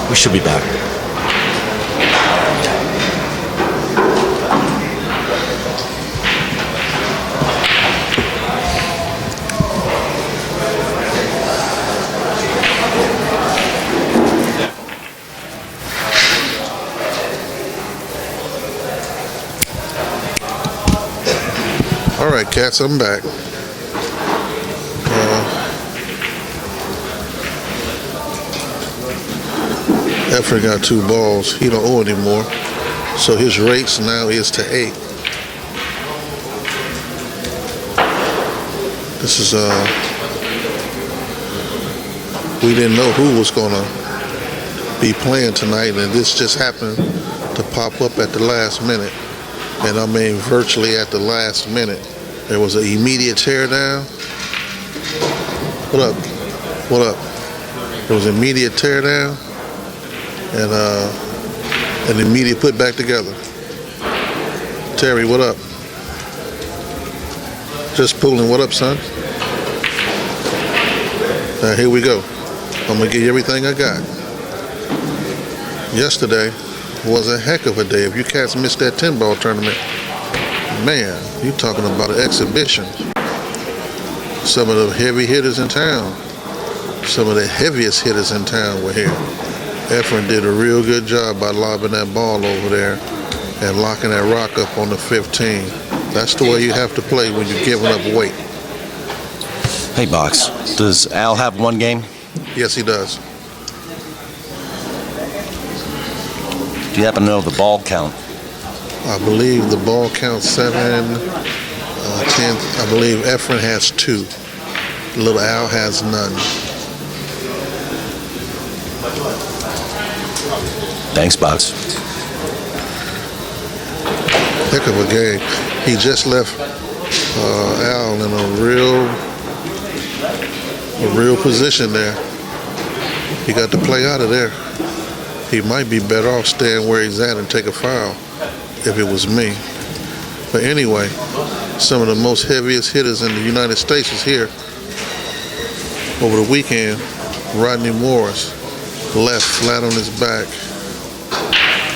We should be back. All right, cats, I'm back. Efren got 2 balls. He don't owe anymore. So his rates now is to 8. This is, we didn't know who was going to be playing tonight, and this just happened to pop up at the last minute. And I mean virtually at the last minute. There was an immediate teardown. What up? What up? There was an immediate teardown and an immediate put back together. Terry, what up? Just pulling. What up, son? Now here we go. I'm gonna give you everything I got. Yesterday was a heck of a day. If you cats missed that 10-ball tournament, man, you talking about an exhibition. Some of the heavy hitters in town, some of the heaviest hitters in town were here. Efron did a real good job by lobbing that ball over there and locking that rock up on the 15. That's the way you have to play when you're giving up weight. Hey, Box, does Al have one game? Yes, he does. Do you happen to know the ball count? I believe the ball count 7, 10. I believe Efren has 2. Little Al has none. Thanks, Box. Heck of a game. He just left Al in a real position there. He got to play out of there. He might be better off staying where he's at and take a foul if it was me. But anyway, some of the most heaviest hitters in the United States is here. Over the weekend, Rodney Morris, left flat on his back.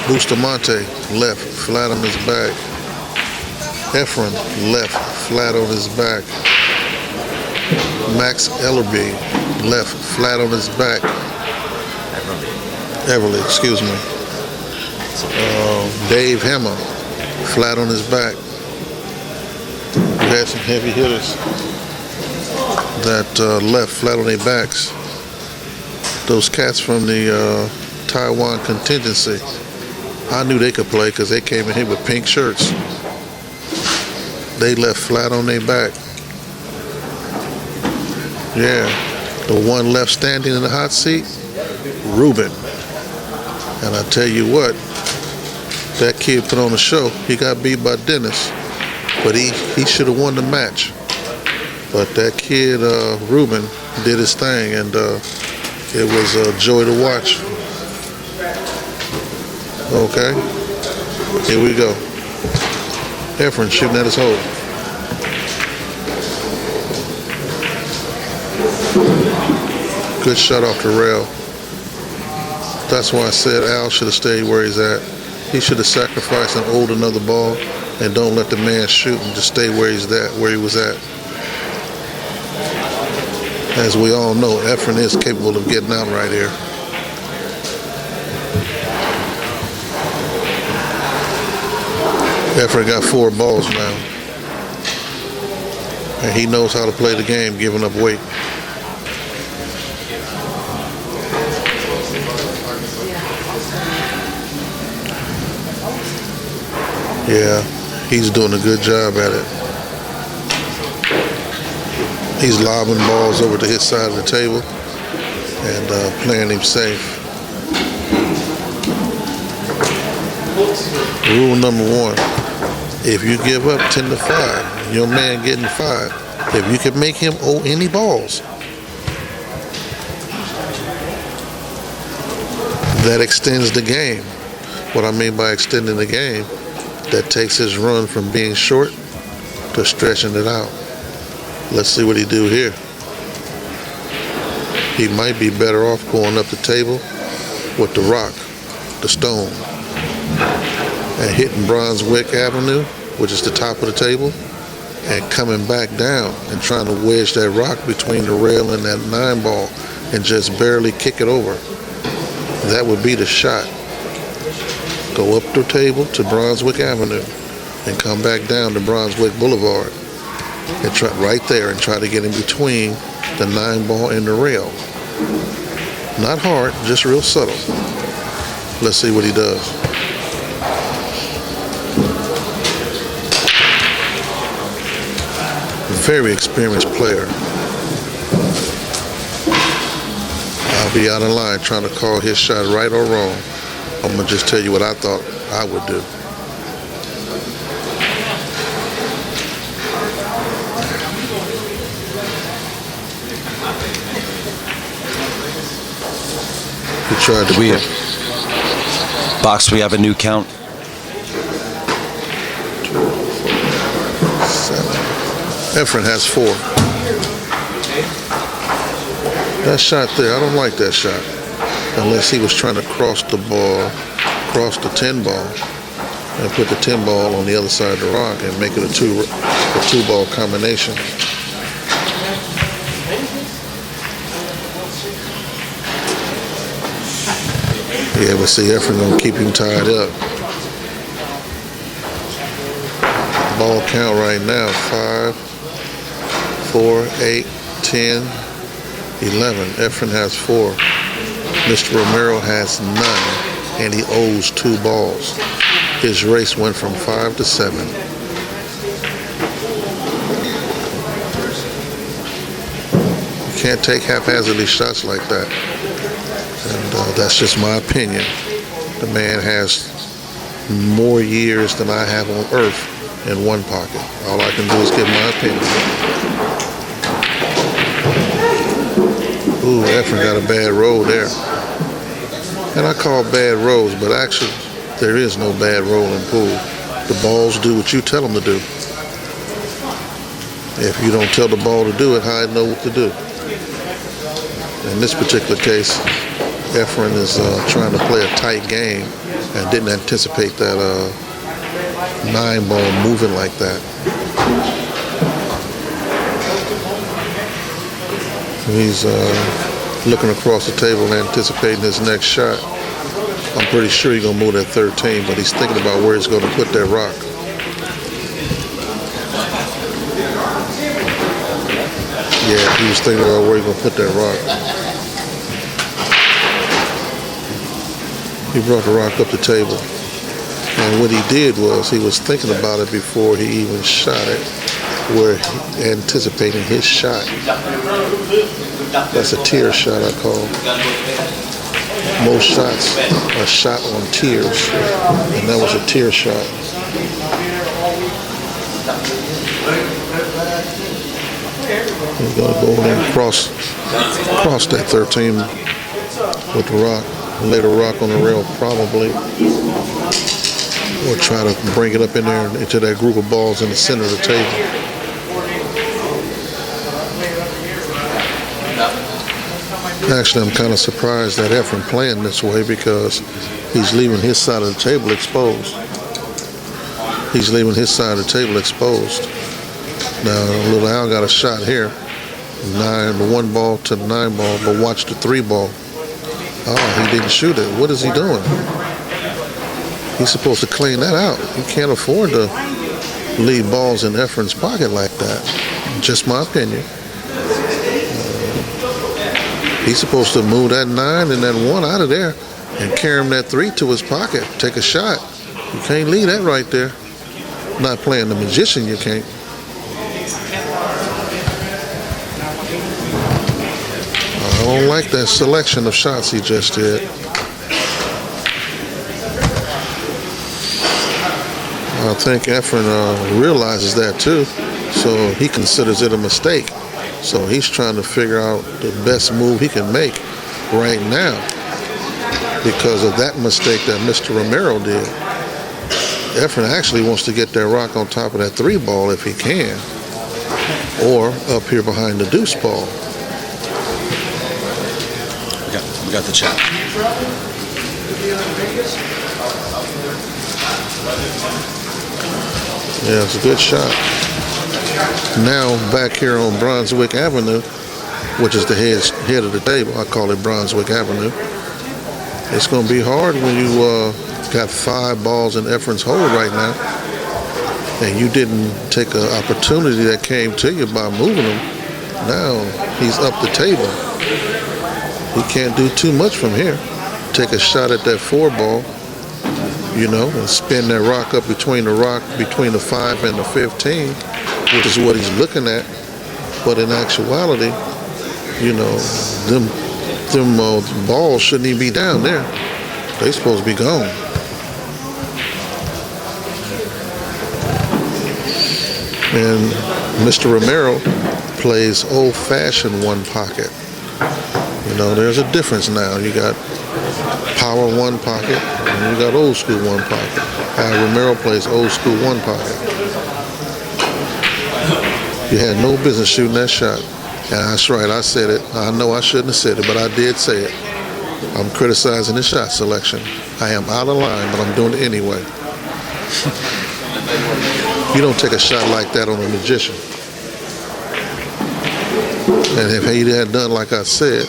Bustamante, left flat on his back. Efron, left flat on his back. Max Ellerby, left flat on his back. Everly, excuse me. Dave Hammer, flat on his back. We had some heavy hitters that left flat on their backs. Those cats from the Taiwan contingency, I knew they could play because they came in here with pink shirts. They left flat on their back. Yeah, the one left standing in the hot seat, Ruben. And I tell you what, that kid put on a show. He got beat by Dennis, but he should have won the match. But that kid, Ruben, did his thing, and it was a joy to watch. Okay, here we go. Efren shooting at his hole. Good shot off the rail. That's why I said Al should have stayed where he's at. He should have sacrificed and owed another ball and don't let the man shoot and just stay where he's at, where he was at. As we all know, Efren is capable of getting out right here. Efren got 4 balls now. And he knows how to play the game, giving up weight. Yeah, he's doing a good job at it. He's lobbing balls over to his side of the table and playing him safe. Rule number 1, if you give up 10-5, your man getting 5. If you can make him owe any balls, that extends the game. What I mean by extending the game, that takes his run from being short to stretching it out. Let's see what he do here. He might be better off going up the table with the rock, the stone, and hitting Brunswick Avenue, which is the top of the table, and coming back down and trying to wedge that rock between the rail and that 9-ball and just barely kick it over. That would be the shot. Go up the table to Brunswick Avenue and come back down to Brunswick Boulevard and try right there and try to get in between the 9-ball and the rail. Not hard, just real subtle. Let's see what he does. Very experienced player. I'll be out of line trying to call his shot right or wrong. I'm going to just tell you what I thought I would do. He tried to Box, we have a new count. 7. Efren has 4. That shot there, I don't like that shot. Unless he was trying to cross the ball, cross the 10-ball, and put the 10-ball on the other side of the rock and make it a two-ball combination. Yeah, but see, Efren gonna keep him tied up. Ball count right now, 5, 4, 8, 10, 11. Efren has 4. Mr. Romero has none, and he owes 2 balls. His race went from 5 to 7. You can't take haphazardly shots like that. And that's just my opinion. The man has more years than I have on earth in one pocket. All I can do is give my opinion. Ooh, Efren got a bad roll there. And I call bad rolls, but actually there is no bad roll in pool. The balls do what you tell them to do. If you don't tell the ball to do it, how I know what to do? In this particular case, Efren is trying to play a tight game and didn't anticipate that 9-ball moving like that. He's looking across the table and anticipating his next shot. I'm pretty sure he's going to move that 13, but he's thinking about where he's going to put that rock. Yeah, he was thinking about where he's going to put that rock. He brought the rock up the table. And what he did was he was thinking about it before he even shot it, where anticipating his shot. That's a tier shot, I call. Most shots are shot on tiers, and that was a tier shot. He's going to go in and cross that 13 with the rock. Lay the rock on the rail probably, or try to bring it up in there into that group of balls in the center of the table. Actually, I'm kind of surprised that Efren playing this way because he's leaving his side of the table exposed. He's leaving his side of the table exposed. Now, little Al got a shot here. The 1-ball to the 9-ball, but watch the 3-ball. Oh, he didn't shoot it. What is he doing? He's supposed to clean that out. You can't afford to leave balls in Efren's pocket like that. Just my opinion. He's supposed to move that 9 and that 1 out of there and carry him that 3 to his pocket. Take a shot. You can't leave that right there. Not playing the magician, you can't. I don't like that selection of shots he just did. I think Efren realizes that too, so he considers it a mistake. So he's trying to figure out the best move he can make right now because of that mistake that Mr. Romero did. Efren actually wants to get that rock on top of that 3-ball if he can, or up here behind the deuce ball. We got the chat. Yeah, it's a good shot. Now back here on Brunswick Avenue, which is the head of the table. I call it Brunswick Avenue. It's going to be hard when you got 5 balls in Efron's hole right now, and you didn't take an opportunity that came to you by moving him. Now he's up the table. He can't do too much from here. Take a shot at that 4 ball, you know, and spin that rock up between the 5 and the 15, which is what he's looking at. But in actuality, you know, them balls shouldn't even be down there. They supposed to be gone. And Mr. Romero plays old-fashioned one pocket. You know, there's a difference now. You got power one pocket, and you got old school one pocket. Romero plays old school one pocket. You had no business shooting that shot. And that's right, I said it. I know I shouldn't have said it, but I did say it. I'm criticizing the shot selection. I am out of line, but I'm doing it anyway. You don't take a shot like that on a magician. And if he had done like I said,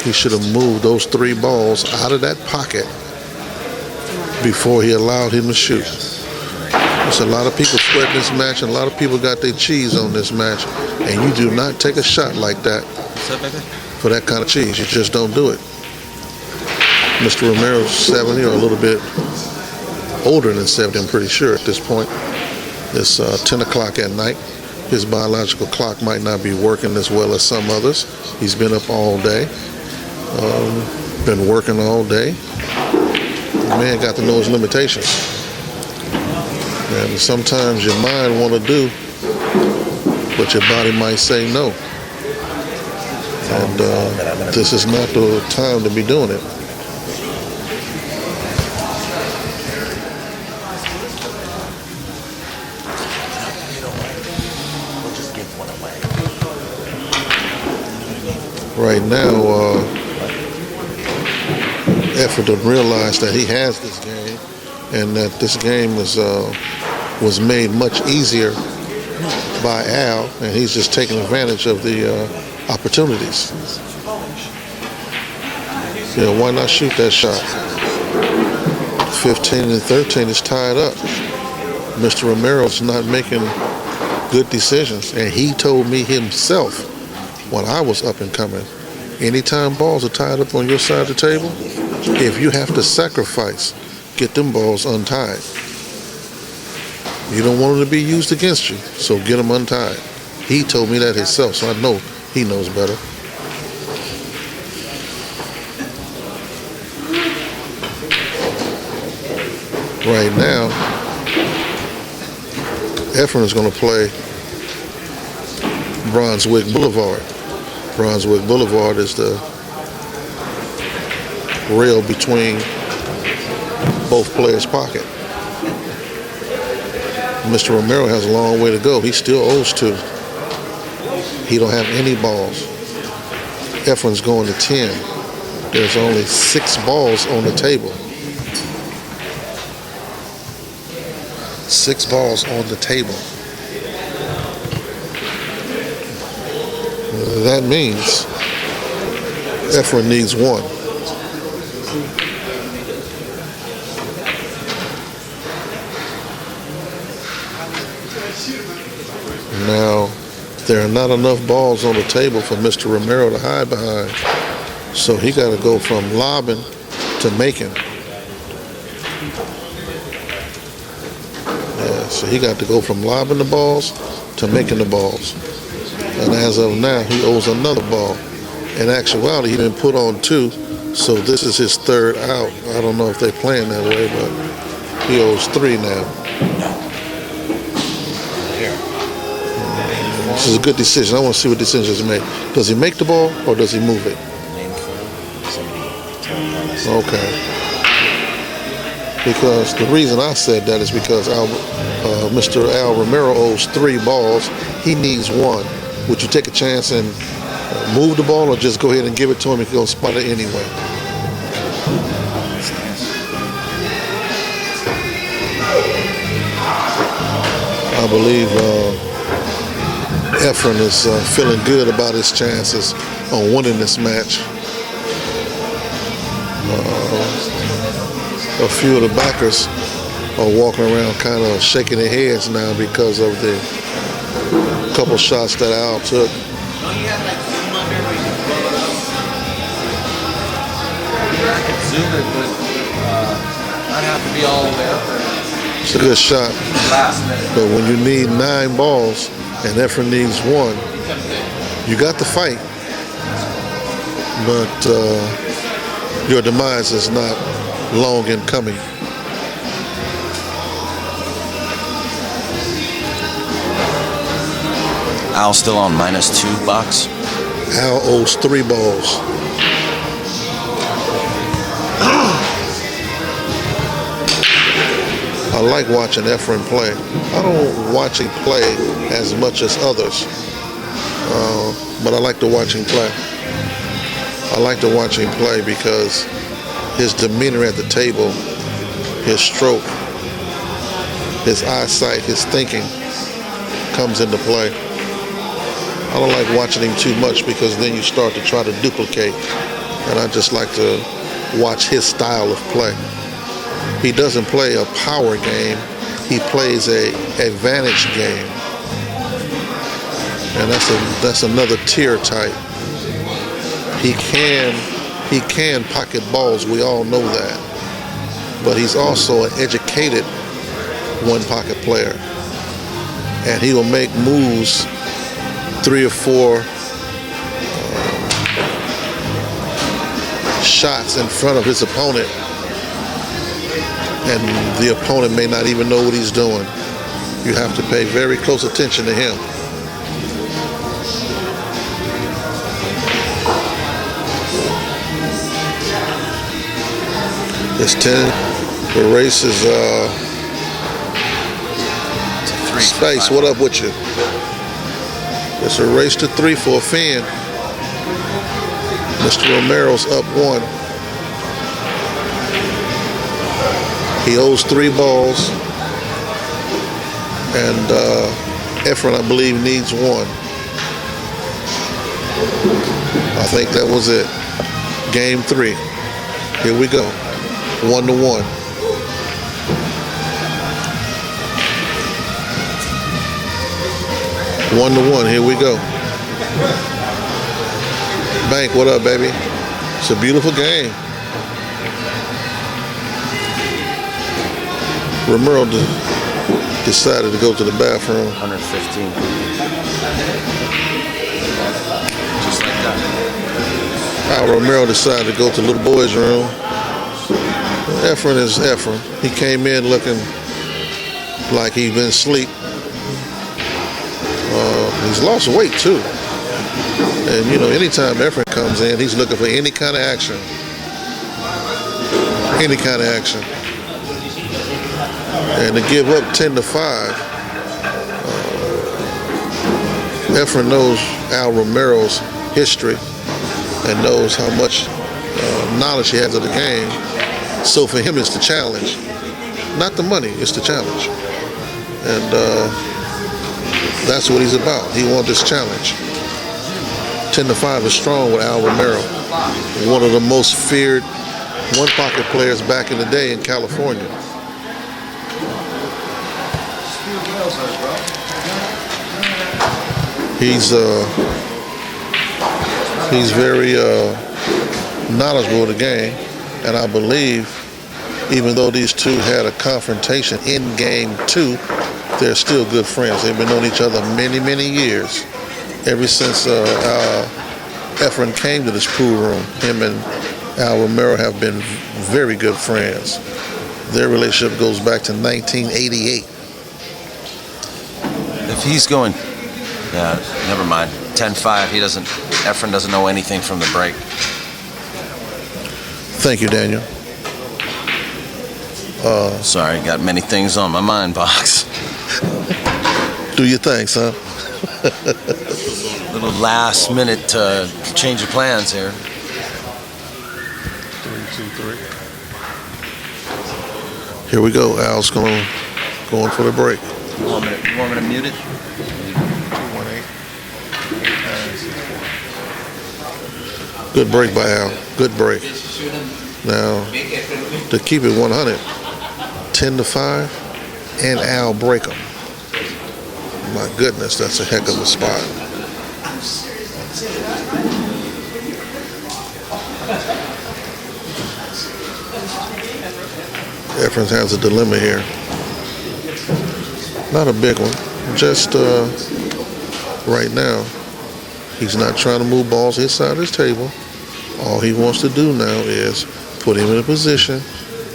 he should have moved those 3 balls out of that pocket before he allowed him to shoot. There's a lot of people sweating this match, and a lot of people got their cheese on this match, and you do not take a shot like that for that kind of cheese. You just don't do it. Mr. Romero's 70 or a little bit older than 70, I'm pretty sure at this point. It's 10 o'clock at night. His biological clock might not be working as well as some others. He's been up all day, been working all day. The man got to know his limitations. And sometimes your mind want to do, but your body might say no. And this is not the time to be doing it. Right now, Efren doesn't realize that he has this game, and that this game was made much easier by Al, and he's just taking advantage of the opportunities. Yeah, why not shoot that shot? 15 and 13 is tied up. Mr. Romero's not making good decisions, and he told me himself when I was up and coming, anytime balls are tied up on your side of the table, if you have to sacrifice, get them balls untied. You don't want them to be used against you, so get them untied. He told me that himself, so I know he knows better. Right now, Efron is going to play Brunswick Boulevard. Brunswick Boulevard is the rail between both players' pocket. Mr. Romero has a long way to go. He still owes 2. He don't have any balls. Efron's going to 10. There's only 6 balls on the table. 6 balls on the table. That means Efren needs 1. Now, there are not enough balls on the table for Mr. Romero to hide behind. So he got to go from lobbing to making. Yeah, so he got to go from lobbing the balls to making the balls. And as of now, he owes another ball. In actuality, he didn't put on 2, so this is his 3rd out. I don't know if they're playing that way, but he owes 3 now. This is a good decision. I want to see what decisions he made. Does he make the ball or does he move it? Okay. Because the reason I said that is because Mr. Al Romero owes 3 balls. He needs 1. Would you take a chance and move the ball or just go ahead and give it to him if you're going to spot it anyway? I believe Efron is feeling good about his chances on winning this match. A few of the backers are walking around kind of shaking their heads now because of the couple shots that Al took. I could zoom it, but I'd have to be all the way up there. It's a good shot. Last minute. But when you need 9 balls and Efron needs 1, you got the fight. But your demise is not long in coming. Al's still on -2 box. Al owes 3 balls. I like watching Efren play. I don't watch him play as much as others, but I like to watch him play. I like to watch him play because his demeanor at the table, his stroke, his eyesight, his thinking comes into play. I don't like watching him too much because then you start to try to duplicate, and I just like to watch his style of play. He doesn't play a power game, he plays a advantage game. And that's another tier type. He can pocket balls, we all know that. But he's also an educated one pocket player. And he will make moves 3 or 4 shots in front of his opponent, and the opponent may not even know what he's doing. You have to pay very close attention to him. It's 10. The race is Space, what up with you? It's a race to 3 for a fan. Mr. Romero's up 1. He owes 3 balls. And Efron, I believe, needs 1. I think that was it. Game 3. Here we go. 1-1. Here we go. Bank, what up, baby? It's a beautiful game. Romero decided to go to the bathroom. 115. Just like that. Romero decided to go to the little boy's room. Efron is Efron. He came in looking like he'd been asleep. He's lost weight too. And you know, anytime Efren comes in, he's looking for any kind of action. Any kind of action. And to give up 10-5, Efren knows Al Romero's history and knows how much knowledge he has of the game. So for him, it's the challenge. Not the money, it's the challenge. And that's what he's about. He wants this challenge. 10-5 is strong with Al Romero. One of the most feared one-pocket players back in the day in California. He's very knowledgeable of the game, and I believe even though these two had a confrontation in game 2, they're still good friends. They've been knowing each other many, many years. Ever since Efren came to this pool room, him and Al Romero have been very good friends. Their relationship goes back to 1988. If he's going, yeah, never mind. 10-5. Efren doesn't know anything from the break. Thank you, Daniel. Sorry, got many things on my mind, Box. Do your thing, son. Little last minute change of plans here. 3, 2, 3. Here we go. Al's going for the break. You want me to mute it? 218. Good break by Al. Good break. Now, to keep it 100, 10-5, and Al break them. My goodness, that's a heck of a spot. Efren has a dilemma here. Not a big one. Just right now, he's not trying to move balls inside his table. All he wants to do now is put him in a position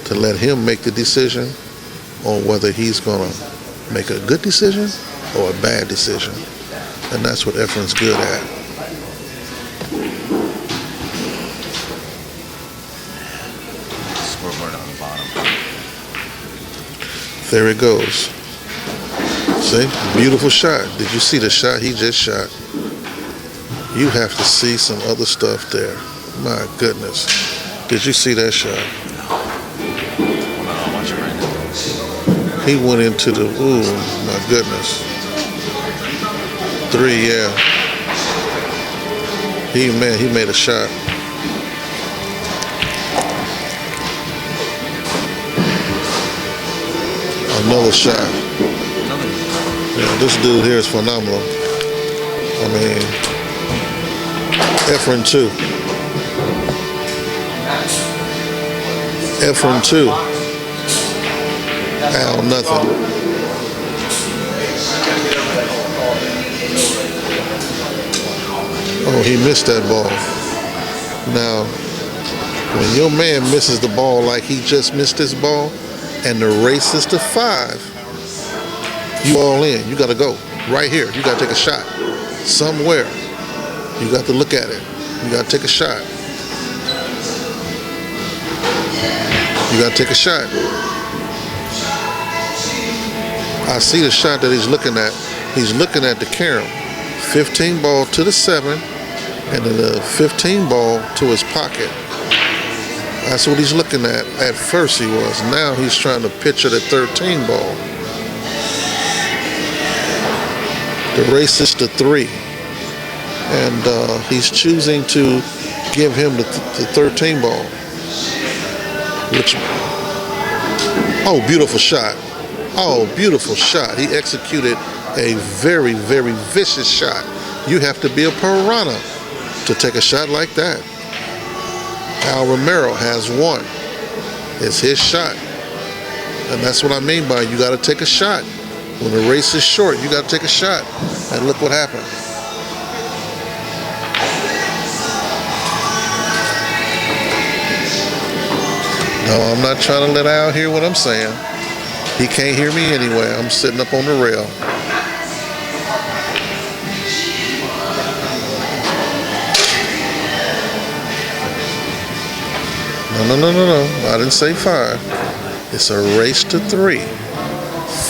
to let him make the decision on whether he's going to make a good decision or a bad decision. And that's what Efren's good at. Scoreboard on the bottom. There it goes. See? Beautiful shot. Did you see the shot he just shot? You have to see some other stuff there. My goodness. Did you see that shot? I'll watch it right now. He went into the, ooh, my goodness. 3, yeah. He made a shot. Another shot. Yeah, this dude here is phenomenal. I mean, Efren 2. Efren 2. Al nothing. Oh, he missed that ball. Now, when your man misses the ball like he just missed his ball, and the race is to 5, you all in. You got to go right here. You got to take a shot somewhere. You got to look at it. You got to take a shot. You got to take a shot. I see the shot that he's looking at. He's looking at the carom. 15 ball to the 7, and then the 15 ball to his pocket. That's what he's looking at. At first he was. Now he's trying to picture the 13 ball. The race is to 3. And he's choosing to give him the 13 ball. Which, oh, beautiful shot. Oh, beautiful shot. He executed a very, very vicious shot. You have to be a piranha to take a shot like that. Al Romero has 1. It's his shot. And that's what I mean by you got to take a shot. When the race is short, you got to take a shot. And look what happened. No, I'm not trying to let Al hear what I'm saying. He can't hear me anyway. I'm sitting up on the rail. No. I didn't say 5. It's a race to 3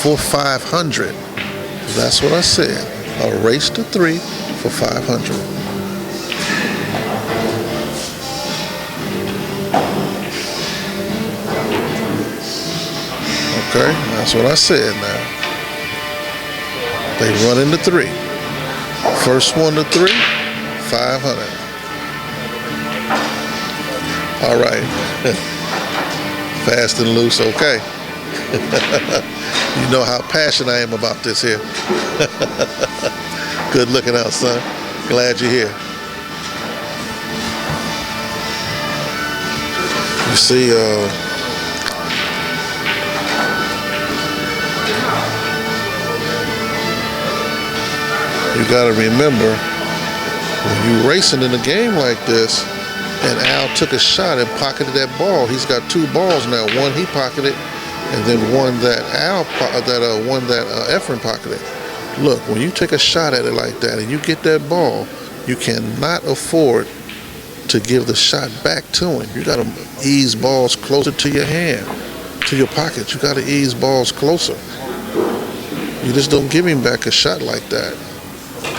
for 500. That's what I said. A race to 3 for 500. Okay, that's what I said now. They run into 3. First one to 3, 500. All right. Fast and loose, okay. You know how passionate I am about this here. Good looking out, son. Glad you're here. You see, you gotta remember, when you're racing in a game like this, and Al took a shot and pocketed that ball. He's got 2 balls now. One he pocketed, and then one that Efren pocketed. Look, when you take a shot at it like that and you get that ball, you cannot afford to give the shot back to him. You got to ease balls closer to your hand, to your pocket. You got to ease balls closer. You just don't give him back a shot like that.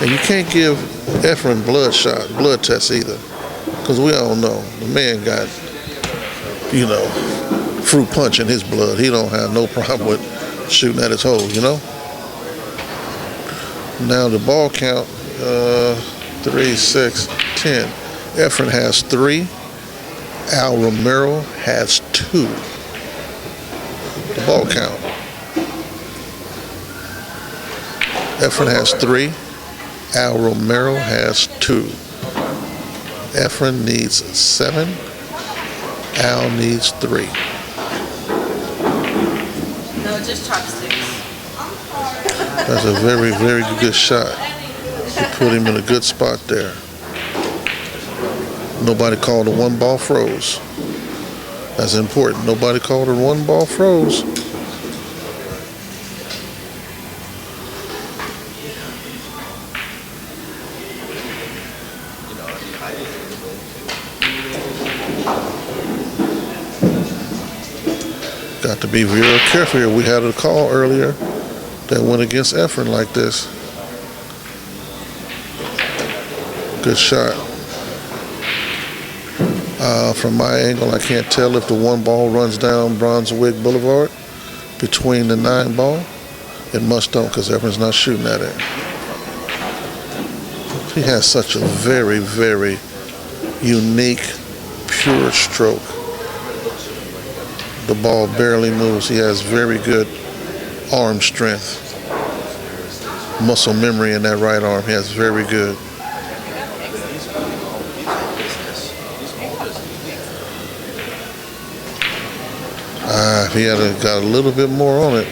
And you can't give Efren blood tests either. Because we all know the man got, fruit punch in his blood. He don't have no problem with shooting at his hole, Now the ball count, 3, 6, 10. Efren has 3. Romero has 2. The ball count. Efren has 3. Romero has 2. Efren needs 7. Al needs 3. No, just chopsticks. That's a very, very good shot. You put him in a good spot there. Nobody called a 1 ball froze. That's important. Nobody called a 1 ball froze. Got to be very careful here. We had a call earlier that went against Efren like this. Good shot. From my angle, I can't tell if the 1 ball runs down Brunswick Boulevard between the 9 ball. It must don't, because Efren's not shooting at it. He has such a very, very unique, pure stroke. The ball barely moves. He has very good arm strength. Muscle memory in that right arm. He has very good. If he had got a little bit more on it,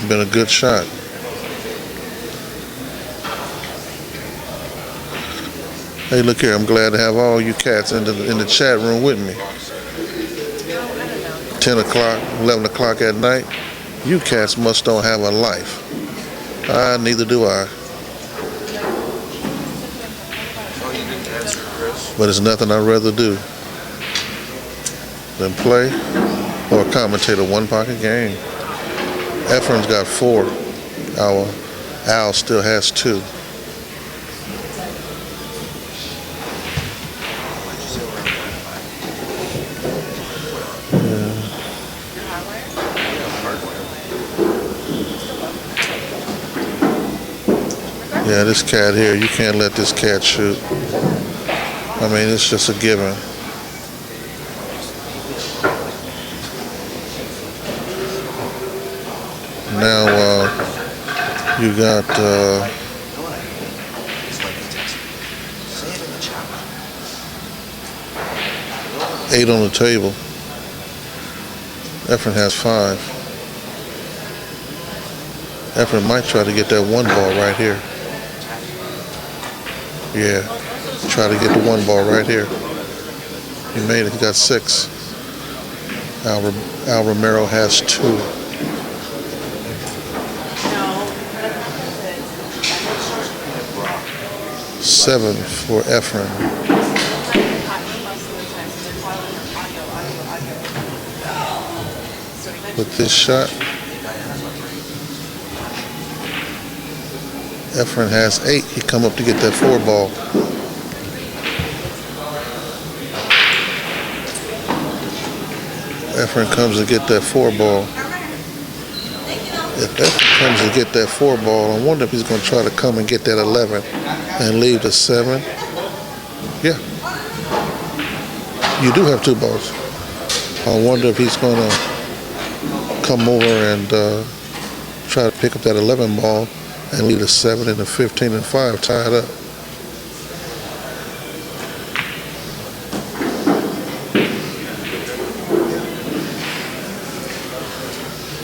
been a good shot. Hey, look here. I'm glad to have all you cats in the chat room with me. 10 o'clock, 11 o'clock at night. You cats must don't have a life. Neither do I. But it's nothing I'd rather do than play or commentate a 1-pocket game. Efren's got 4. Al still has 2. Yeah, this cat here, you can't let this cat shoot. I mean, it's just a given. Now, you got 8 on the table. Efren has 5. Efren might try to get that 1 ball right here. Yeah, try to get the 1 ball right here. He made it. He got 6. Al Romero has 2. Seven for Efren. With this shot, Efren has 8. He come up to get that 4 ball. Efren comes to get that 4 ball. If Efren comes to get that 4 ball, I wonder if he's going to try to come and get that 11 and leave the 7. Yeah. You do have 2 balls. I wonder if he's going to come over and try to pick up that 11 ball and leave the 7 and the 15 and 5 tied up.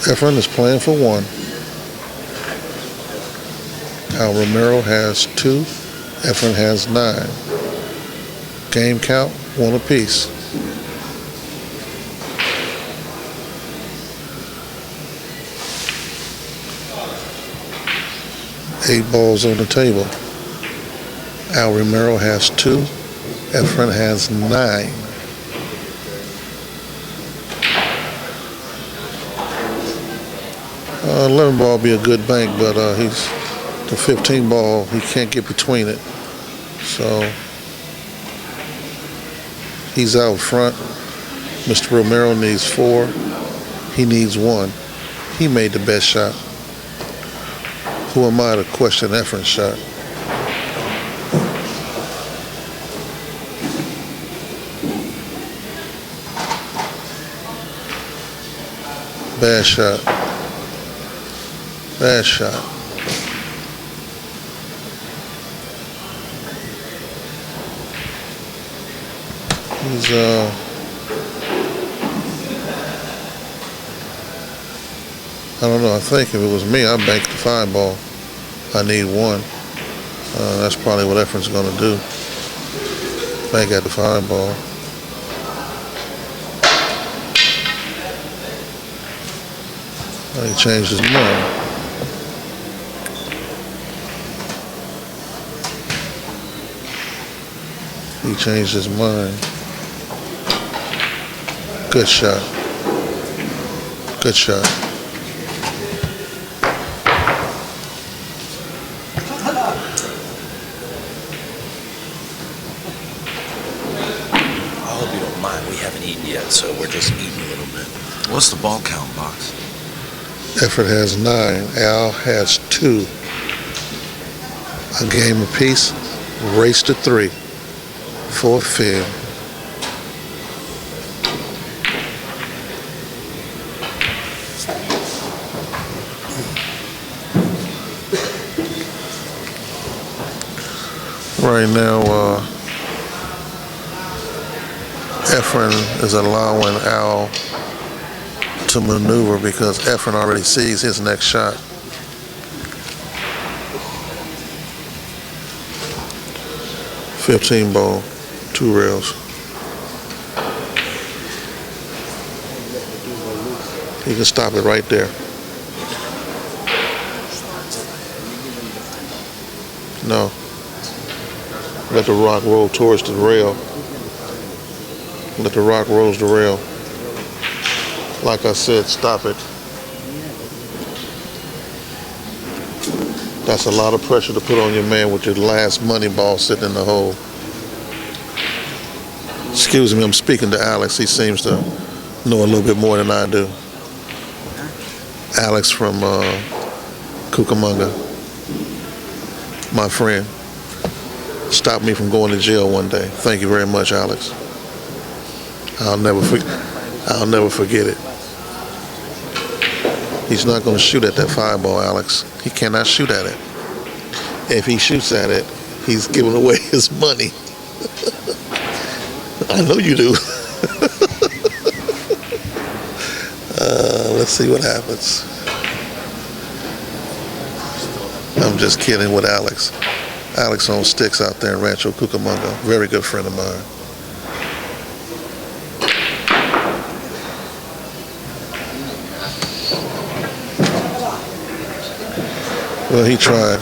Efren is playing for 1. Al Romero has 2. Efren has 9. Game count, 1 apiece. Eight balls on the table. Al Romero has 2. Efren has 9. Uh, 11 ball be a good bank, but he's the 15 ball. He can't get between it, so he's out front. Mr. Romero needs 4. He needs 1. He made the best shot. Who am I to question Efren's shot? Bad shot. Bad shot. He's I don't know. I think if it was me, I'd bank the 5 ball. I need 1. That's probably what Efren's going to do. Bank at the 5 ball. He changed his mind. He changed his mind. Good shot. Good shot. I hope you don't mind. We haven't eaten yet, so we're just eating a little bit. What's the ball count, Box? Efren has 9. Al has 2. A game apiece. Race to 3. For Finn. Right now, Efren is allowing Al to maneuver because Efren already sees his next shot. $15 ball, 2 rails. He can stop it right there. No. Let the rock roll towards the rail. Let the rock roll the rail. Like I said, stop it. That's a lot of pressure to put on your man with your last money ball sitting in the hole. Excuse me, I'm speaking to Alex. He seems to know a little bit more than I do. Alex from Cucamonga, my friend. Stopped me from going to jail one day. Thank you very much, Alex. I'll never forget it. He's not going to shoot at that 5 ball, Alex. He cannot shoot at it. If he shoots at it, he's giving away his money. I know you do. Let's see what happens. I'm just kidding with Alex. Alex owns sticks out there in Rancho Cucamonga. Very good friend of mine. Well, he tried.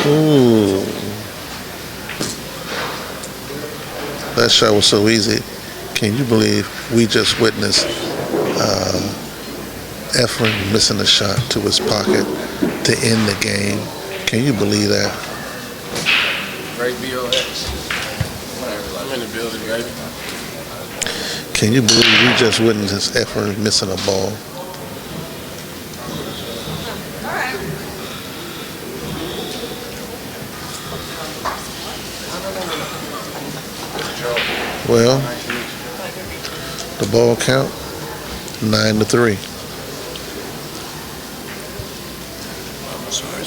Ooh. That shot was so easy. Can you believe we just witnessed Efren missing a shot to his pocket to end the game? Can you believe that? Great BOX. I'm in the building, baby. Can you believe we just witnessed Efren missing a ball? Well, the ball count, 9-3. Sorry.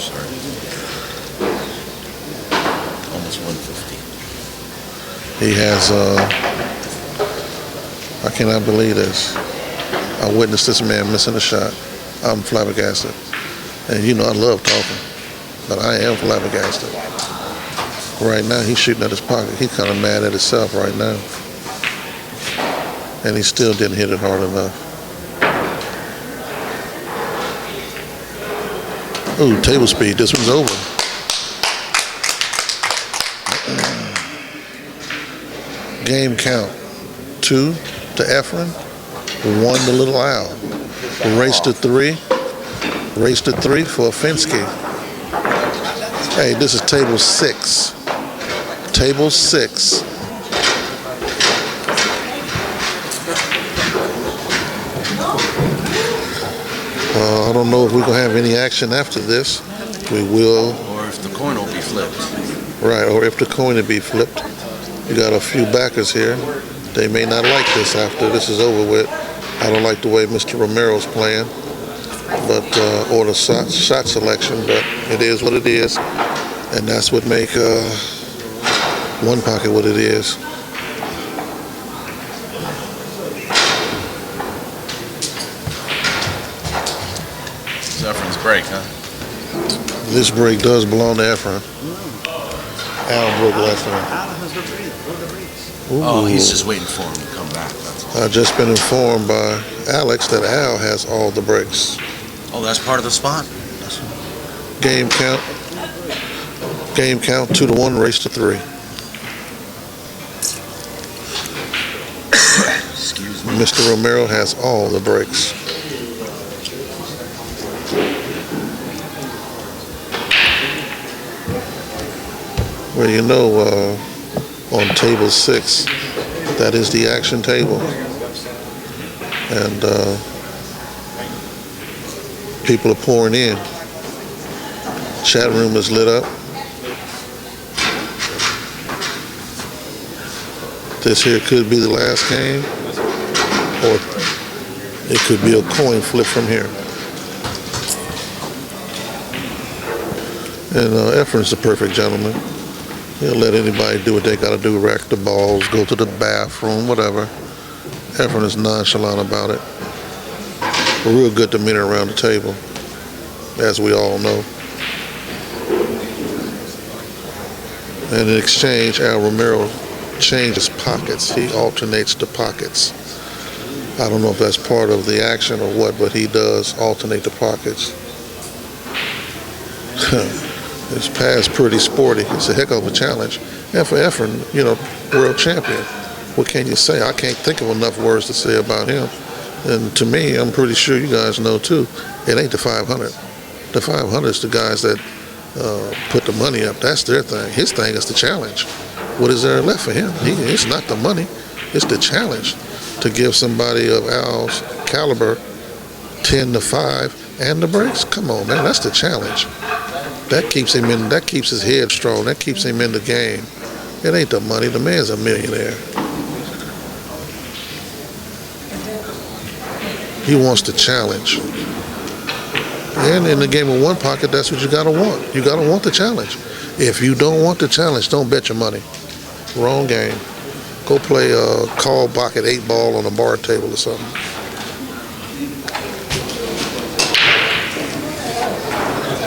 Almost 150. He has, I cannot believe this. I witnessed this man missing a shot. I'm flabbergasted. And you know I love talking, but I am flabbergasted. Right now, he's shooting at his pocket. He's kind of mad at himself right now. And he still didn't hit it hard enough. Ooh, table speed. This one's over. Game count. 2 to Efren. 1 to Little Al. Race to 3. Race to 3 for Finsky. Hey, this is table 6. Table 6. I don't know if we're going to have any action after this. We will. Or if the coin will be flipped. Right, or if the coin will be flipped. You got a few backers here. They may not like this after this is over with. I don't like the way Mr. Romero's playing, but or the shot selection, but it is what it is. And that's what make one pocket what it is. It's Efron's break, huh? This break does belong to Efron. Al broke last time. Oh, he's just waiting for him to come back. That's all. I've just been informed by Alex that Al has all the breaks. Oh, that's part of the spot? Game count 2-1, race to 3. Excuse me. Mr. Romero has all the breaks. Well, you know, on table 6, that is the action table. And people are pouring in. Chat room is lit up. This here could be the last game, or it could be a coin flip from here. And Efron's the perfect gentleman. He'll let anybody do what they got to do, rack the balls, go to the bathroom, whatever. Efron is nonchalant about it. A real good demeanor around the table, as we all know. And in exchange, Al Romero changes pockets. He alternates the pockets. I don't know if that's part of the action or what, but he does alternate the pockets. It's past pretty sporty. It's a heck of a challenge. And for Efren, you know, world champion. What can you say? I can't think of enough words to say about him. And to me, I'm pretty sure you guys know too, it ain't the 500. The 500 is the guys that put the money up. That's their thing. His thing is the challenge. What is there left for him? It's not the money. It's the challenge to give somebody of Al's caliber 10-5 and the breaks. Come on, man. That's the challenge. That keeps him in. That keeps his head strong. That keeps him in the game. It ain't the money. The man's a millionaire. He wants the challenge. And in the game of one pocket, that's what you gotta want. You gotta want the challenge. If you don't want the challenge, don't bet your money. Wrong game. Go play a call bucket 8 ball on a bar table or something.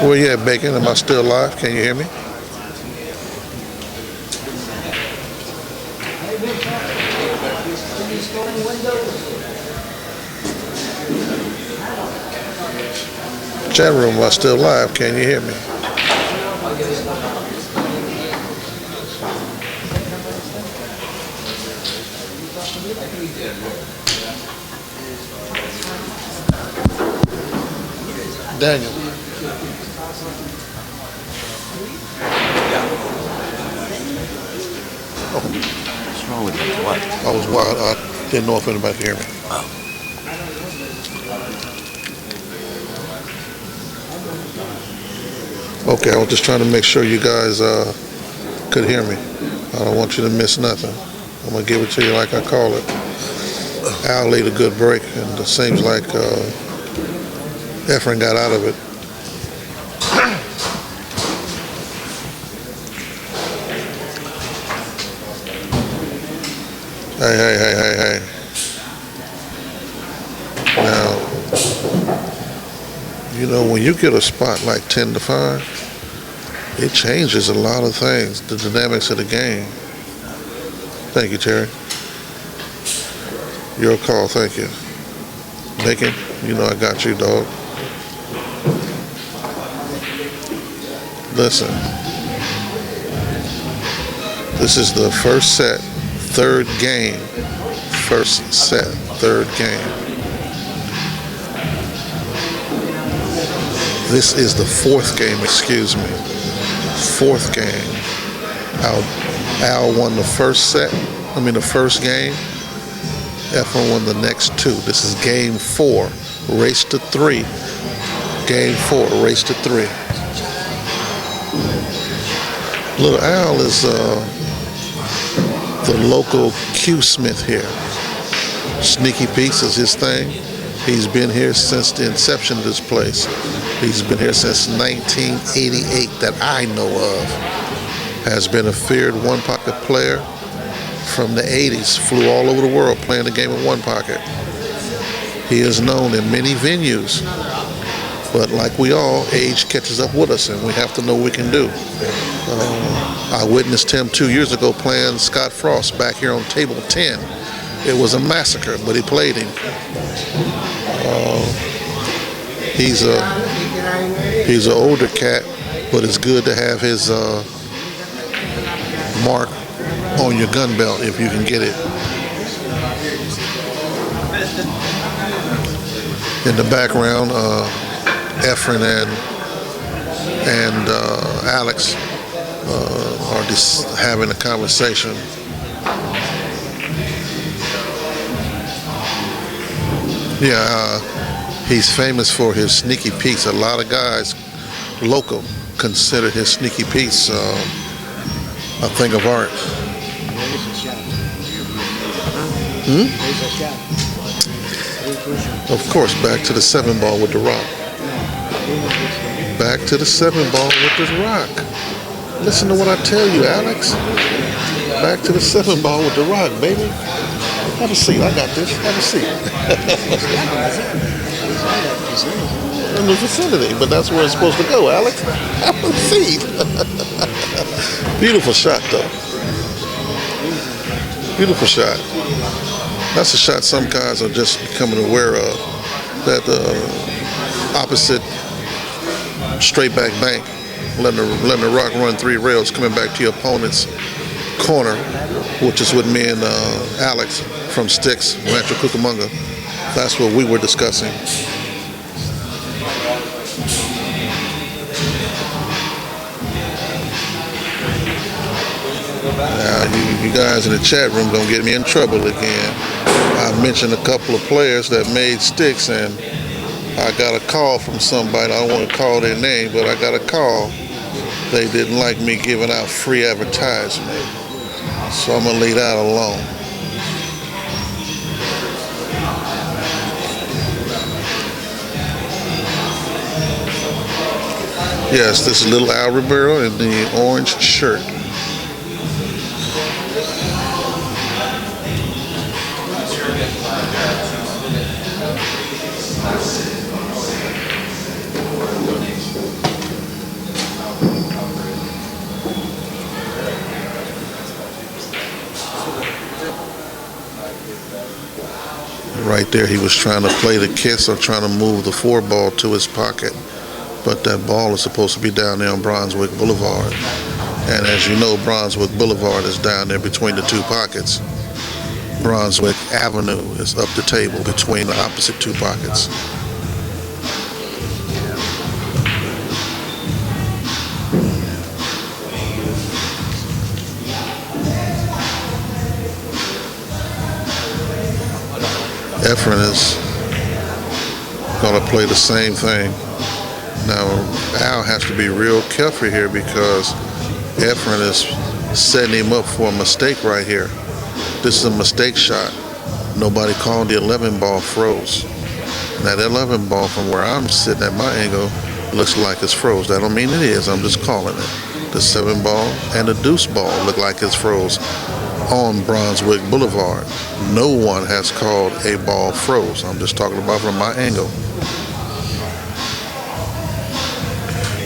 Where you at, Bacon? Am I still live? Can you hear me? Chat room, am I still live? Can you hear me? Daniel. What's wrong with you? What? I was wild. I didn't know if anybody could hear me. Oh. Okay, I was just trying to make sure you guys could hear me. I don't want you to miss nothing. I'm going to give it to you like I call it. Al laid a good break, and it seems like Efren got out of it. Hey. Now, you know, when you get a spot like 10-5, it changes a lot of things, the dynamics of the game. Thank you, Terry. Your call, thank you. Bacon, you know I got you, dog. Listen, this is the first set, third game. First set, third game. This is the fourth game, excuse me. Fourth game. Al won the first set, the first game. Efron won the next 2. This is game 4, race to 3. Game 4, race to 3. Little Al is the local Q Smith here. Sneaky Pete's is his thing. He's been here since the inception of this place. He's been here since 1988 that I know of. Has been a feared one pocket player from the 80s. Flew all over the world playing the game of one pocket. He is known in many venues. But like we all, age catches up with us and we have to know what we can do. I witnessed him 2 years ago playing Scott Frost back here on table 10. It was a massacre, but he played him. He's an older cat, but it's good to have his mark on your gun belt if you can get it. In the background, Efren and Alex are just having a conversation. Yeah, he's famous for his Sneaky Pete's. A lot of guys, local, consider his Sneaky Pete's a thing of art. Of course, back to the 7-ball with the rock. Back to the 7-ball with the rock. Listen to what I tell you, Alex. Back to the 7-ball with the rock, baby. Have a seat. I got this. Have a seat. In the vicinity, but that's where it's supposed to go, Alex. Have a seat. Beautiful shot, though. Beautiful shot. That's a shot some guys are just becoming aware of. That opposite straight back bank, letting the rock run 3 rails, coming back to your opponent's corner, which is what me and Alex from Sticks, Rancho Cucamonga, that's what we were discussing. Now, you guys in the chat room gonna get me in trouble again. I mentioned a couple of players that made sticks, and I got a call from somebody. I don't want to call their name, but I got a call. They didn't like me giving out free advertisement, so I'm gonna leave that alone. Yes, this is little Al Romero in the orange shirt. Right there, he was trying to play the kiss or trying to move the 4-ball to his pocket. But that ball is supposed to be down there on Brunswick Boulevard. And as you know, Brunswick Boulevard is down there between the 2 pockets. Brunswick Avenue is up the table between the opposite 2 pockets. Efren is going to play the same thing. Now, Al has to be real careful here because Efren is setting him up for a mistake right here. This is a mistake shot. Nobody called the 11-ball froze. Now, that 11-ball from where I'm sitting at my angle looks like it's froze. That don't mean it is. I'm just calling it. The 7-ball and the deuce ball look like it's froze on Brunswick Boulevard. No one has called a ball froze. I'm just talking about from my angle.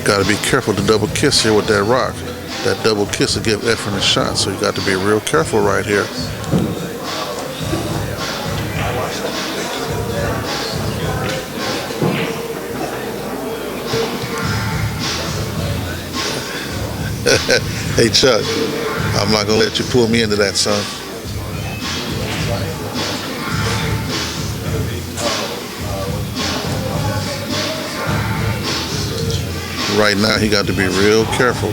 Got to be careful to double kiss here with that rock. That double kiss will give Efren a shot, so you got to be real careful right here. Hey Chuck, I'm not gonna let you pull me into that, son. Right now, he got to be real careful.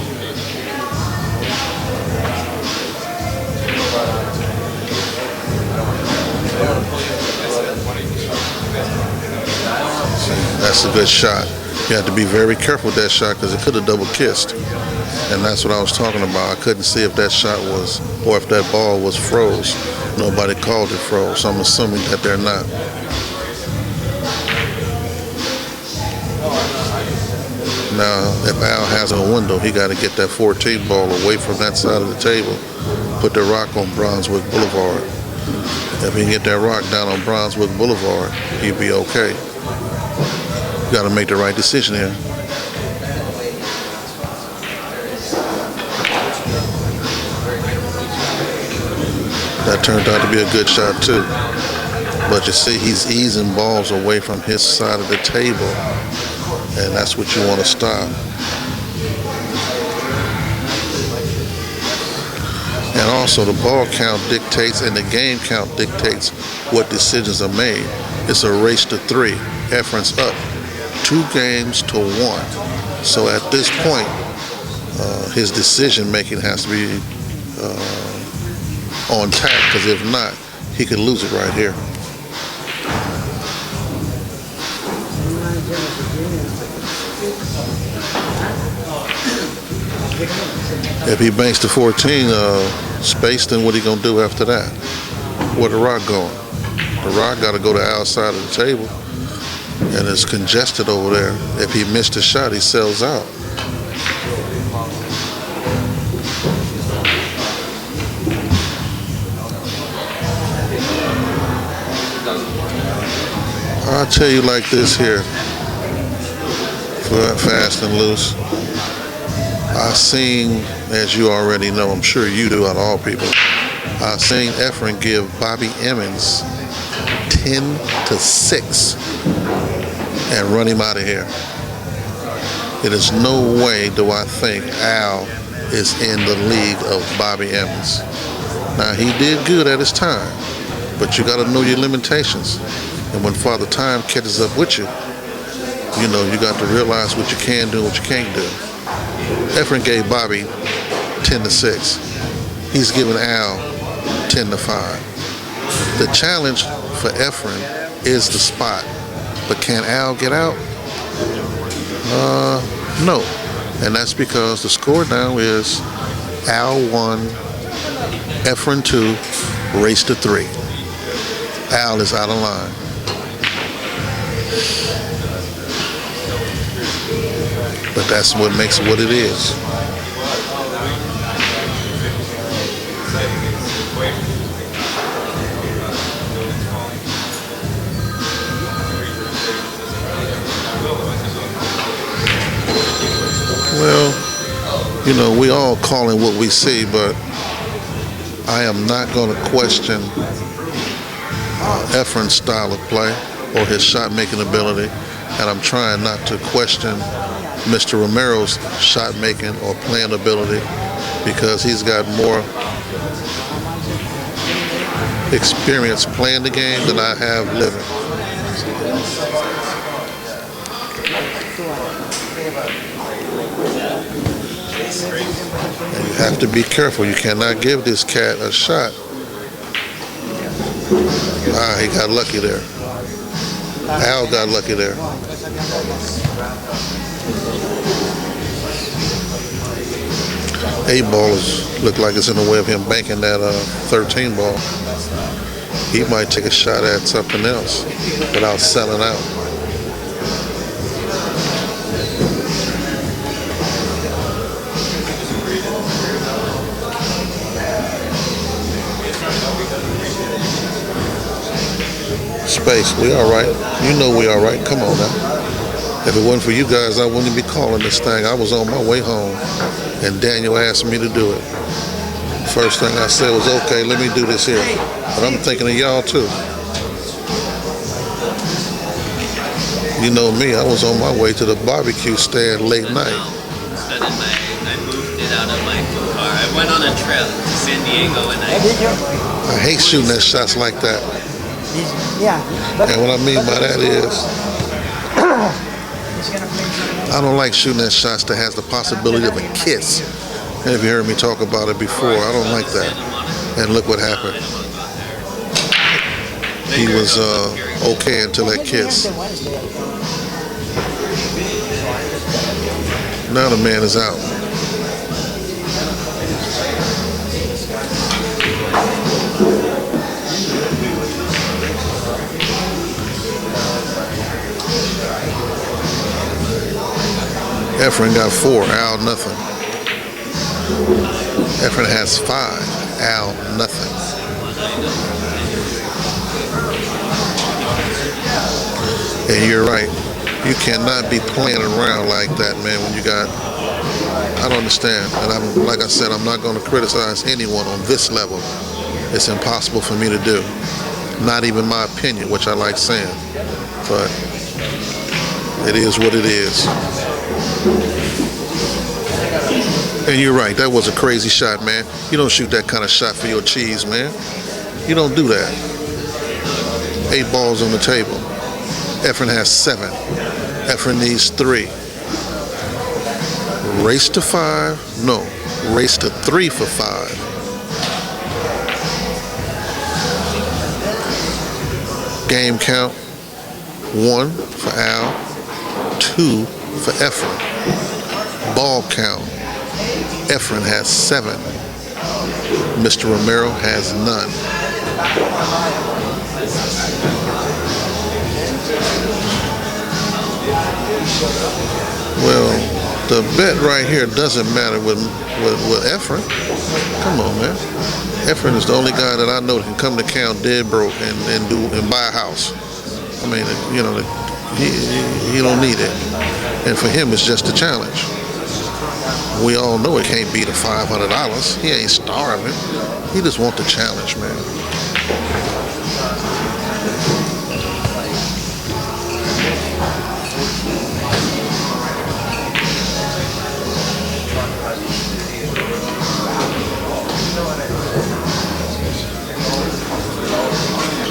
See, that's a good shot. You have to be very careful with that shot because it could have double kissed. And that's what I was talking about. I couldn't see if that shot was, or if that ball was froze. Nobody called it froze, so I'm assuming that they're not. Now, if Al has a window, he got to get that 14 ball away from that side of the table, put the rock on Brunswick Boulevard. If he can get that rock down on Brunswick Boulevard, he'll be okay. You got to make the right decision here. That turned out to be a good shot too. But you see, he's easing balls away from his side of the table, and that's what you want to stop. And also the ball count dictates and the game count dictates what decisions are made. It's a race to 3. Efron's up 2 games to 1. So at this point, his decision making has to be on tap, because if not, he could lose it right here. If he banks the 14 space, then what he gonna do after that? Where the rock going? The rock got to go to the outside of the table, and it's congested over there. If he missed a shot, he sells out. I'll tell you like this here, fast and loose. I seen, as you already know, I'm sure you do, out of all people, I seen Efren give Bobby Emmons 10-6 and run him out of here. It is no way do I think Al is in the league of Bobby Emmons. Now, he did good at his time, but you got to know your limitations. And when Father Time catches up with you, you know, you got to realize what you can do and what you can't do. Efren gave Bobby 10-6. He's giving Al 10-5. The challenge for Efren is the spot. But can Al get out? No. And that's because the score now is Al 1, Efren 2, race to 3. Al is out of line. But that's what makes it what it is. Well, you know, we all calling what we see, but I am not going to question Efren's style of play or his shot-making ability, and I'm trying not to question Mr. Romero's shot-making or playing ability, because he's got more experience playing the game than I have living. And you have to be careful. You cannot give this cat a shot. He got lucky there. Al got lucky there. A ball look like it's in the way of him banking that 13 ball. He might take a shot at something else without selling out. Space, we all right. You know we all right. Come on now. If it wasn't for you guys, I wouldn't be calling this thing. I was on my way home, and Daniel asked me to do it. First thing I said was, okay, let me do this here. But I'm thinking of y'all too. You know me, I was on my way to the barbecue stand late night. Suddenly, I moved it out of my car. I went on a trip to San Diego, and I hate shooting at shots like that. Yeah. And what I mean by that is, I don't like shooting at shots that has the possibility of a kiss. And if you heard me talk about it before, I don't like that. And look what happened. He was okay until that kiss. Now the man is out. Efren got 4, Al nothing. Efren has 5, Al nothing. And you're right. You cannot be playing around like that, man, when you got, I don't understand. And like I said, I'm not going to criticize anyone on this level. It's impossible for me to do. Not even my opinion, which I like saying. But it is what it is. And you're right, that was a crazy shot, man. You don't shoot that kind of shot for your cheese, man. You don't do that. 8 balls on the table. Efren has 7. Efren needs 3. Race to 5. No, race to 3 for 5. Game count: 1 for Al, 2 for Efren. Ball count: Efren has 7. Mr. Romero has none. Well, the bet right here doesn't matter with Efren. Come on, man. Efren is the only guy that I know that can come to count dead broke and buy a house. I mean, you know, he don't need it. And for him, it's just a challenge. We all know it can't be the $500. He ain't starving. He just wants the challenge, man.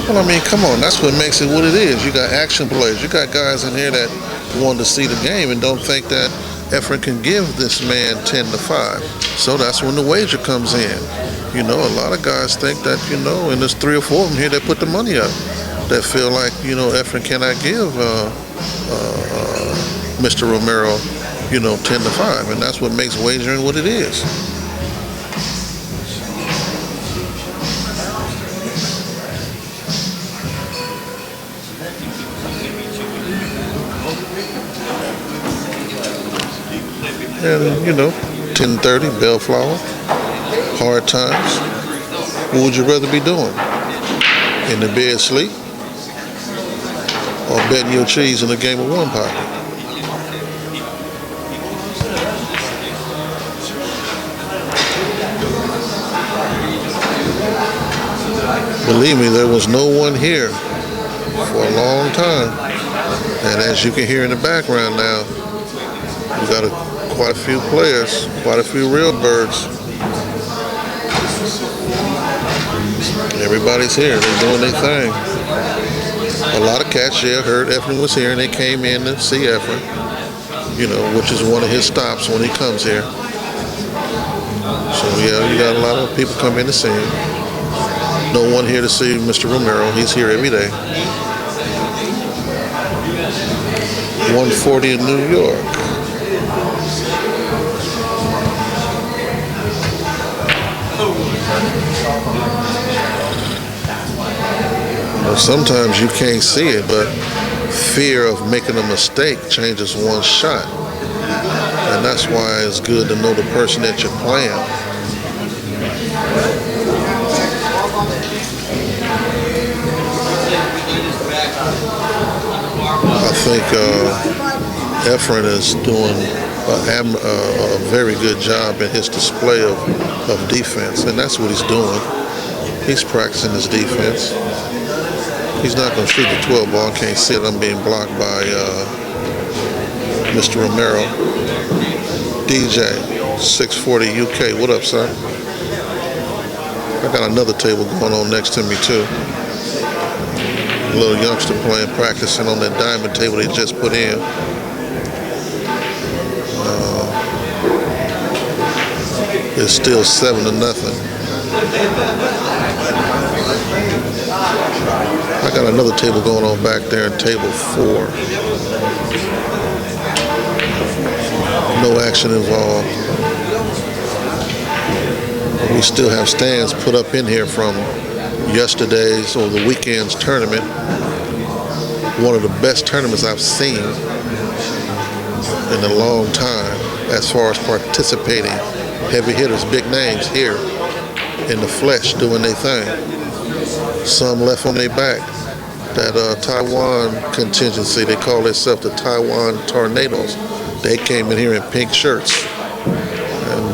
Well, I mean, come on. That's what makes it what it is. You got action players. You got guys in here that want to see the game and don't think that Efren can give this man 10-5. So that's when the wager comes in. You know, a lot of guys think that, you know, and there's 3 or 4 of them here that put the money up that feel like, you know, Efren cannot give Mr. Romero, you know, 10-5. And that's what makes wagering what it is. And, you know, 10:30, Bellflower, hard times. What would you rather be doing? In the bed sleep? Or betting your cheese in a game of 1 pocket? Believe me, there was no one here for a long time. And as you can hear in the background now, we got quite a few players, quite a few real birds. Everybody's here. They're doing their thing. A lot of cats, yeah, heard Efren was here, and they came in to see Efren, you know, which is one of his stops when he comes here. So, yeah, you got a lot of people come in to see him. No one here to see Mr. Romero. He's here every day. 140 in New York. Well, sometimes you can't see it, but fear of making a mistake changes one shot. And that's why it's good to know the person that you're playing. I think Efren is doing a very good job in his display of defense, and that's what he's doing. He's practicing his defense. He's not going to shoot the 12 ball. Can't see it. I'm being blocked by Mr. Romero. DJ, 640 UK. What up, sir? I got another table going on next to me, too. A little youngster practicing on that diamond table they just put in. It's still 7-0. I got another table going on back there in table 4. No action involved. We still have stands put up in here from yesterday's or the weekend's tournament. One of the best tournaments I've seen in a long time as far as participating. Heavy hitters, big names here in the flesh doing their thing. Some left on their back. That Taiwan contingency, they call themselves the Taiwan Tornadoes. They came in here in pink shirts. And,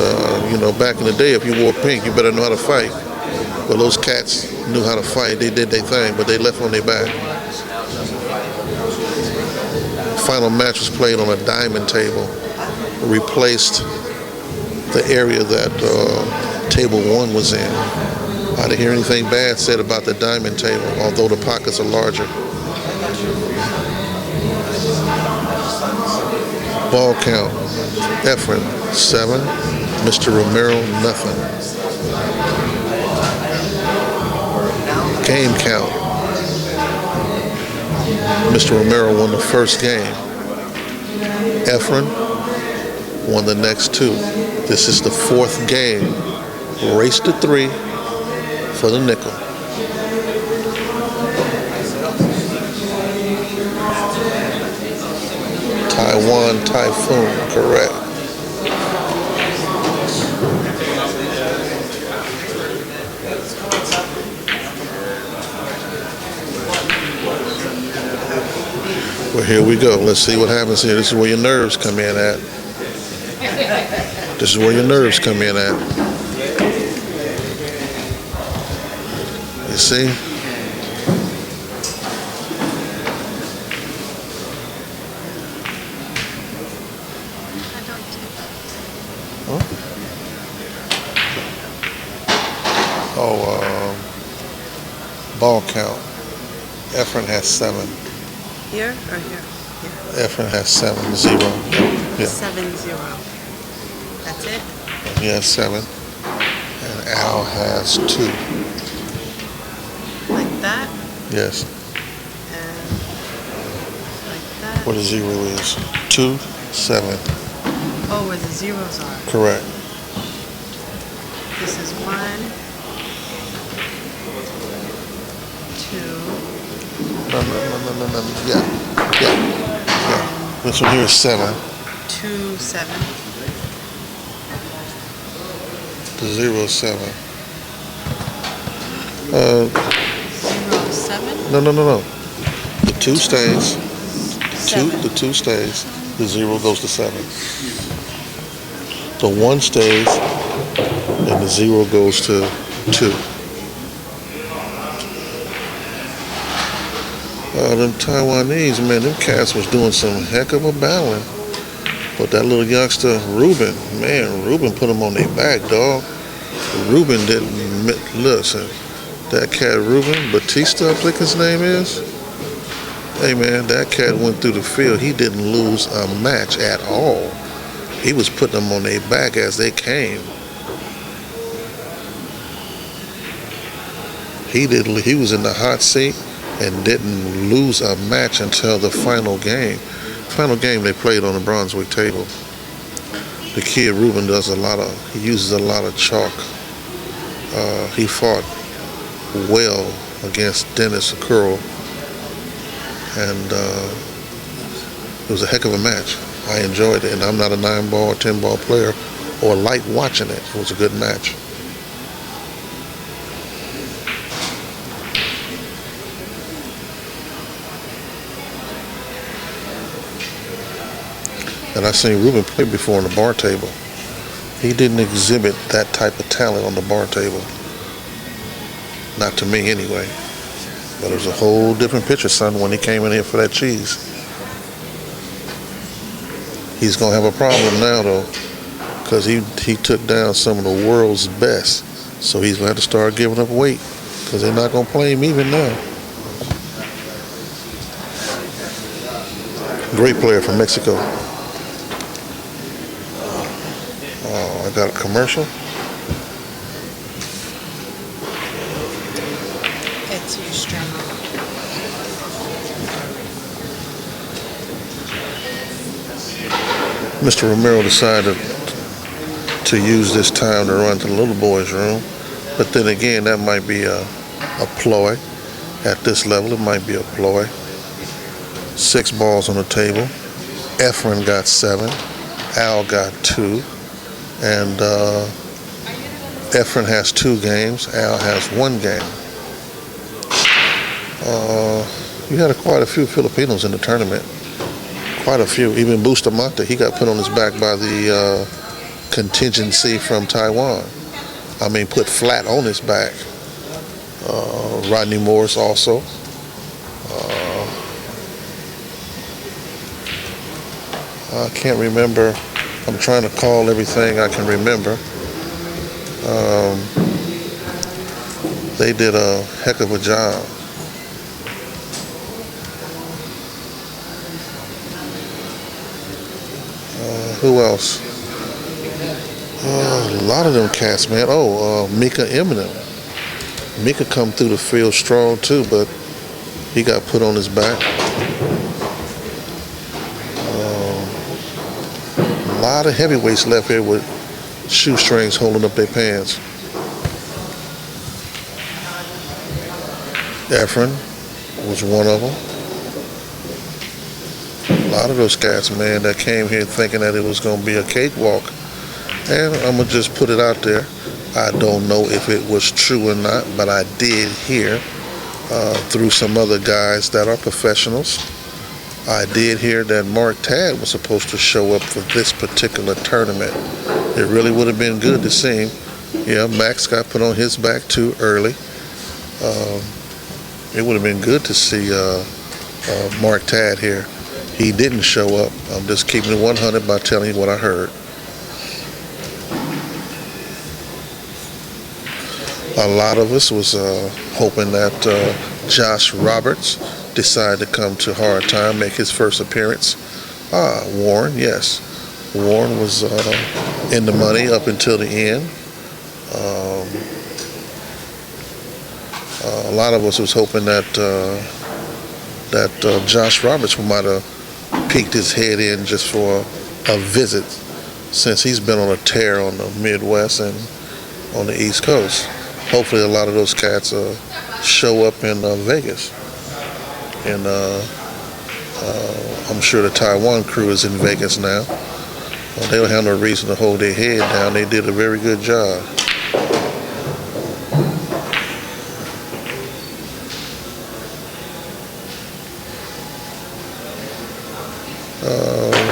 back in the day, if you wore pink, you better know how to fight. Well, those cats knew how to fight. They did their thing, but they left on their back. Final match was played on a diamond table. Replaced the area that table 1 was in. I didn't hear anything bad said about the diamond table, although the pockets are larger. Ball count. Efren, 7. Mr. Romero, nothing. Game count. Mr. Romero won the first game. Efron won the next 2. This is the 4th game. Race to 3 for the nickel. Taiwan Typhoon, correct. Well, here we go. Let's see what happens here. This is where your nerves come in at. This is where your nerves come in at. You see? Huh? Ball count. Efren has 7. Here or here? Here. Efren has 7, 0. Yeah. 7-0. That's it? He has 7. And Al has 2. Like that? Yes. And like that? What a 0 is. 2, 7. Oh, where the zeros are. Correct. This is 1, 2. No. Yeah. This one here is 7. 2, 7. The 0 is 7. 0, 7? No. The 2 stays. 7. The 2 stays. The 0 goes to 7. The 1 stays, and the 0 goes to 2. Them Taiwanese, man, them cats was doing some heck of a battling. But that little youngster, Ruben put him on their back, dog. Ruben didn't, listen, that cat Ruben, Batista, I think his name is. Hey, man, that cat went through the field. He didn't lose a match at all. He was putting them on their back as they came. He was in the hot seat and didn't lose a match until the final game. Final game they played on the Brunswick table. The kid Ruben he uses a lot of chalk. He fought well against Dennis Curl, and it was a heck of a match. I enjoyed it, and I'm not a 9-ball or 10-ball player or like watching it. It was a good match. And I've seen Ruben play before on the bar table. He didn't exhibit that type of talent on the bar table. Not to me, anyway. But it was a whole different picture, son, when he came in here for that cheese. He's going to have a problem now, though, because he took down some of the world's best. So he's going to have to start giving up weight, because they're not going to play him even now. Great player from Mexico. I got a commercial. It's your string. Mr. Romero decided to use this time to run to the little boys' room. But then again, that might be a ploy. At this level, it might be a ploy. 6 balls on the table. Efren got 7. Al got 2. And Efren has 2 games. Al has 1 game. You had quite a few Filipinos in the tournament. Quite a few. Even Bustamante, he got put on his back by the contingency from Taiwan. I mean, put flat on his back. Rodney Morris also. I can't remember. I'm trying to call everything I can remember. They did a heck of a job. Who else? A lot of them cats, man. Mika Eminem. Mika come through the field strong too, but he got put on his back. A lot of heavyweights left here with shoestrings holding up their pants. Efren was one of them. A lot of those cats, man, that came here thinking that it was going to be a cakewalk. And I'm going to just put it out there. I don't know if it was true or not, but I did hear through some other guys that are professionals. I did hear that Mark Tad was supposed to show up for this particular tournament. It really would have been good to see him. Yeah, Max got put on his back too early. It would have been good to see Mark Tad here. He didn't show up. I'm just keeping it 100 by telling you what I heard. A lot of us was hoping that Josh Roberts decided to come to Hard Time, make his first appearance. Warren, yes. Warren was in the money up until the end. A lot of us was hoping that Josh Roberts might have peeked his head in just for a visit, since he's been on a tear on the Midwest and on the East Coast. Hopefully a lot of those cats show up in Vegas. And I'm sure the Taiwan crew is in Vegas now. They don't have no reason to hold their head down. They did a very good job.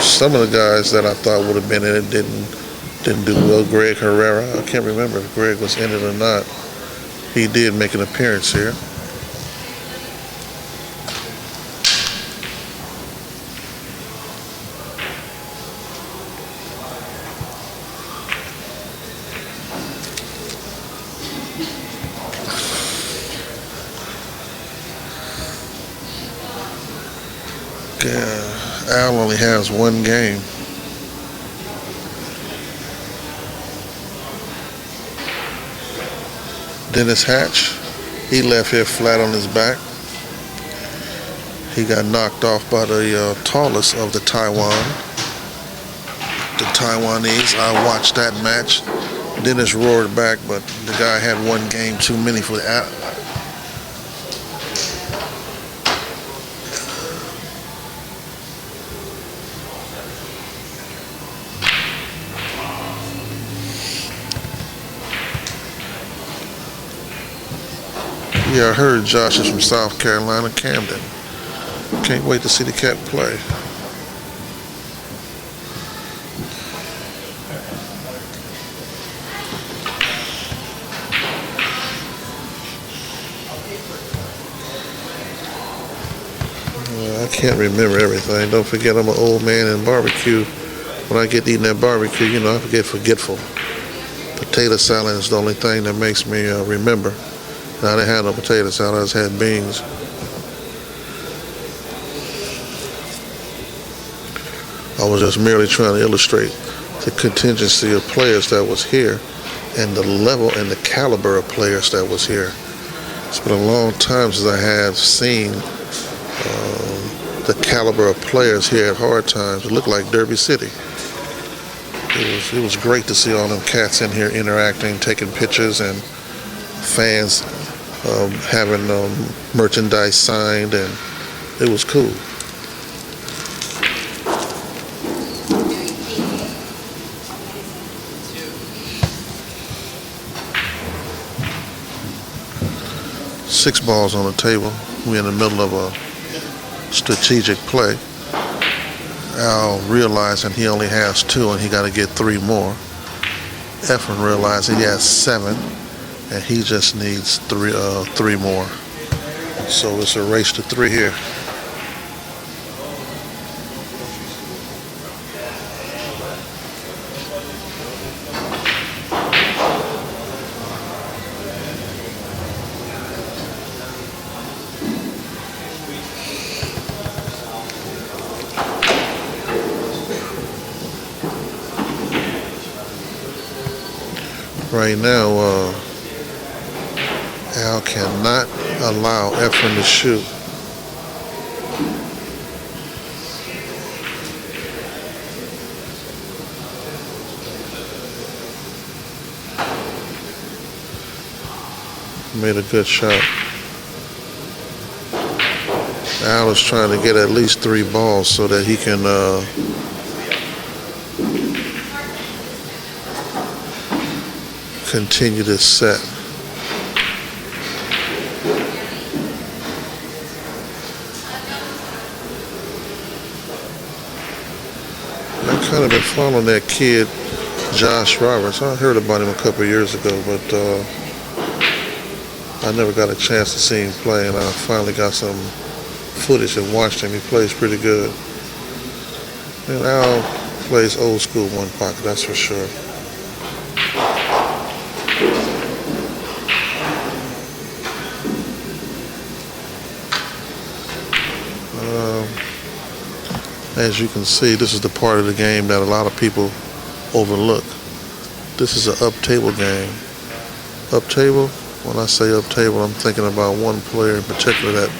Some of the guys that I thought would have been in it didn't do well. Greg Herrera, I can't remember if Greg was in it or not. He did make an appearance here. Al only has 1 game. Dennis Hatch, he left here flat on his back. He got knocked off by the tallest of the Taiwanese. I watched that match. Dennis roared back, but the guy had 1 game too many for the Yeah, I heard Josh is from South Carolina, Camden. Can't wait to see the cat play. I can't remember everything. Don't forget I'm an old man in barbecue. When I get eating that barbecue, you know, I get forgetful. Potato salad is the only thing that makes me remember. I didn't have no potato salad, I just had beans. I was just merely trying to illustrate the contingency of players that was here and the level and the caliber of players that was here. It's been a long time since I have seen the caliber of players here at Hard Times. It looked like Derby City. It was great to see all them cats in here interacting, taking pictures, and fans having merchandise signed, and it was cool. Six balls on the table. We're in the middle of a strategic play. Al realizing he only has two and he got to get three more. Efren realized he has seven and he just needs three more. So it's a race to three here. Right now, Al cannot allow Efren to shoot. Made a good shot. Al is trying to get at least three balls so that he can continue this set. I've kind of been following that kid, Josh Roberts. I heard about him a couple of years ago, but I never got a chance to see him play, and I finally got some footage and watched him. He plays pretty good. And Al plays old school one pocket, that's for sure. As you can see, this is the part of the game that a lot of people overlook. This is an up-table game. Up-table, when I say up-table, I'm thinking about one player in particular that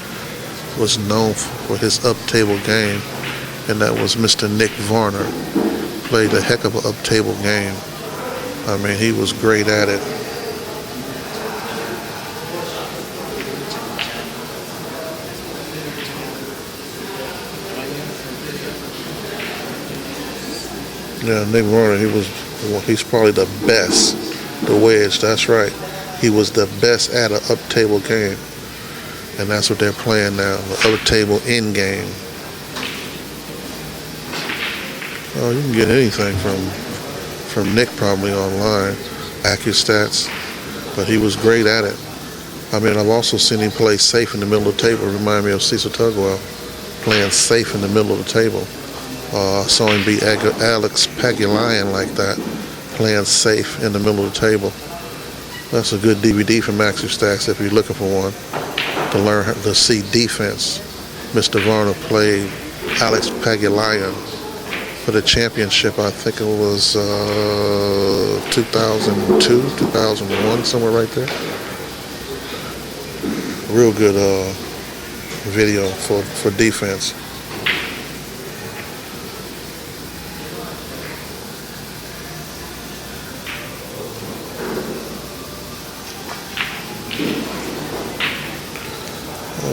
was known for his up-table game, and that was Mr. Nick Varner. Played a heck of an up-table game. I mean, he was great at it. Yeah, Nick Varner, he's probably the best. The wedge, that's right. He was the best at an up-table game. And that's what they're playing now, the up-table end game. Oh, you can get anything from Nick probably online, AccuStats, but he was great at it. I mean, I've also seen him play safe in the middle of the table. Remind me of Cecil Tugwell, playing safe in the middle of the table. I saw him beat Alex Pagulayan like that, playing safe in the middle of the table. That's a good DVD from AccuStats if you're looking for one, to learn how to see defense. Mr. Varner played Alex Pagulayan for the championship. I think it was 2002, 2001, somewhere right there. Real good video for defense.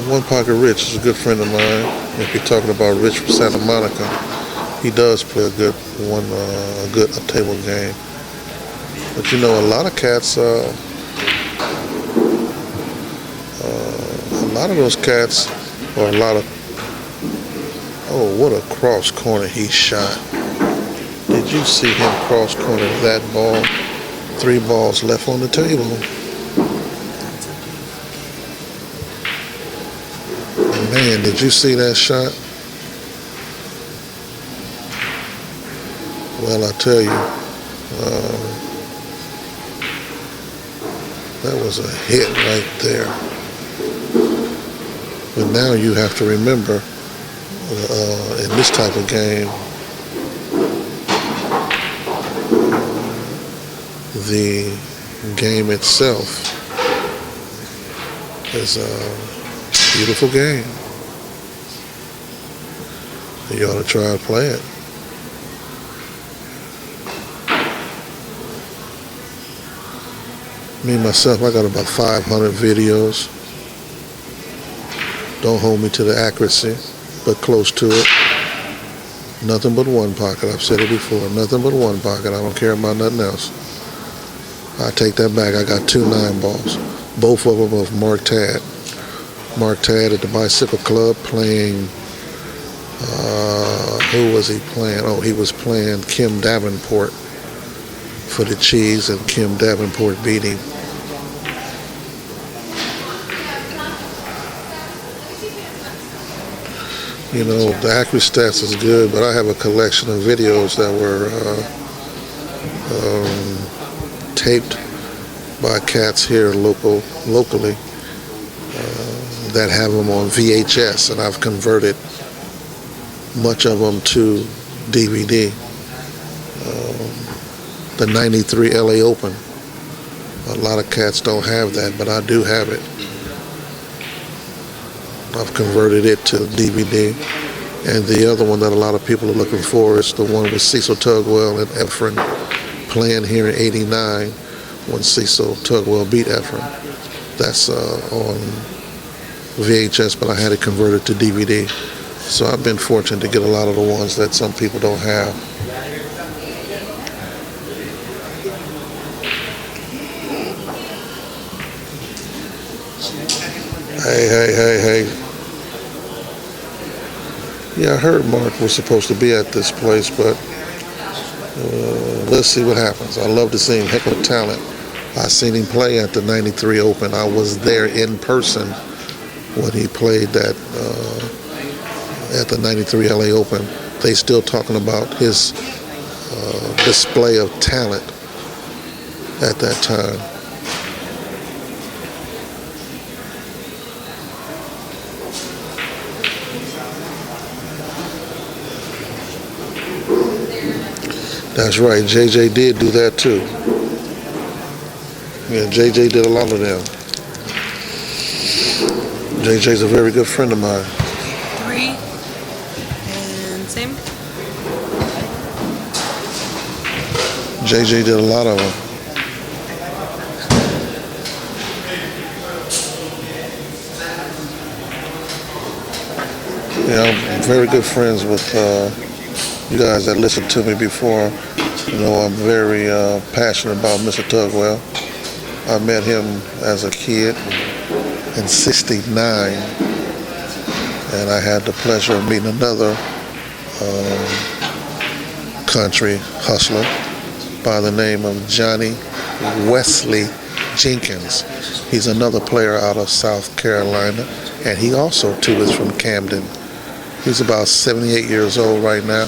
One Pocket Rich is a good friend of mine. If you're talking about Rich from Santa Monica, he does play a good up-table game. But you know, a lot of cats, a lot of those cats, or a lot of, oh, what a cross corner he shot. Did you see him cross corner that ball? 3 balls left on the table. Man, did you see that shot? Well, I tell you, that was a hit right there. But now you have to remember, in this type of game, the game itself is a beautiful game. You ought to try to play it. Me, myself, I got about 500 videos. Don't hold me to the accuracy, but close to it. Nothing but one pocket. I've said it before. Nothing but one pocket. I don't care about nothing else. I take that back. I got 2 9-balls. Both of them of Mark Tad. Mark Tad at the Bicycle Club playing, who was he playing? Oh, he was playing Kim Davenport for the Cheese, and Kim Davenport beat him. You know, the accuracy stats is good, but I have a collection of videos that were taped by cats here locally that have them on VHS, and I've converted much of them to DVD. The 93 LA Open. A lot of cats don't have that, but I do have it. I've converted it to DVD. And the other one that a lot of people are looking for is the one with Cecil Tugwell and Efren playing here in '89 when Cecil Tugwell beat Efren. That's on VHS, but I had it converted to DVD. So I've been fortunate to get a lot of the ones that some people don't have. Hey. Yeah, I heard Mark was supposed to be at this place, but let's see what happens. I love to see him. Heck of a talent. I seen him play at the 93 Open. I was there in person when he played that at the 93 LA Open. They still talking about his display of talent at that time. That's right, JJ did do that too. Yeah, JJ did a lot of them. JJ's a very good friend of mine. 3 and same. JJ did a lot of them. Yeah, I'm very good friends with you guys that listened to me before. You know, I'm very passionate about Mr. Tugwell. I met him as a kid in '69, and I had the pleasure of meeting another country hustler by the name of Johnny Wesley Jenkins. He's another player out of South Carolina, and he also too is from Camden. He's about 78 years old right now,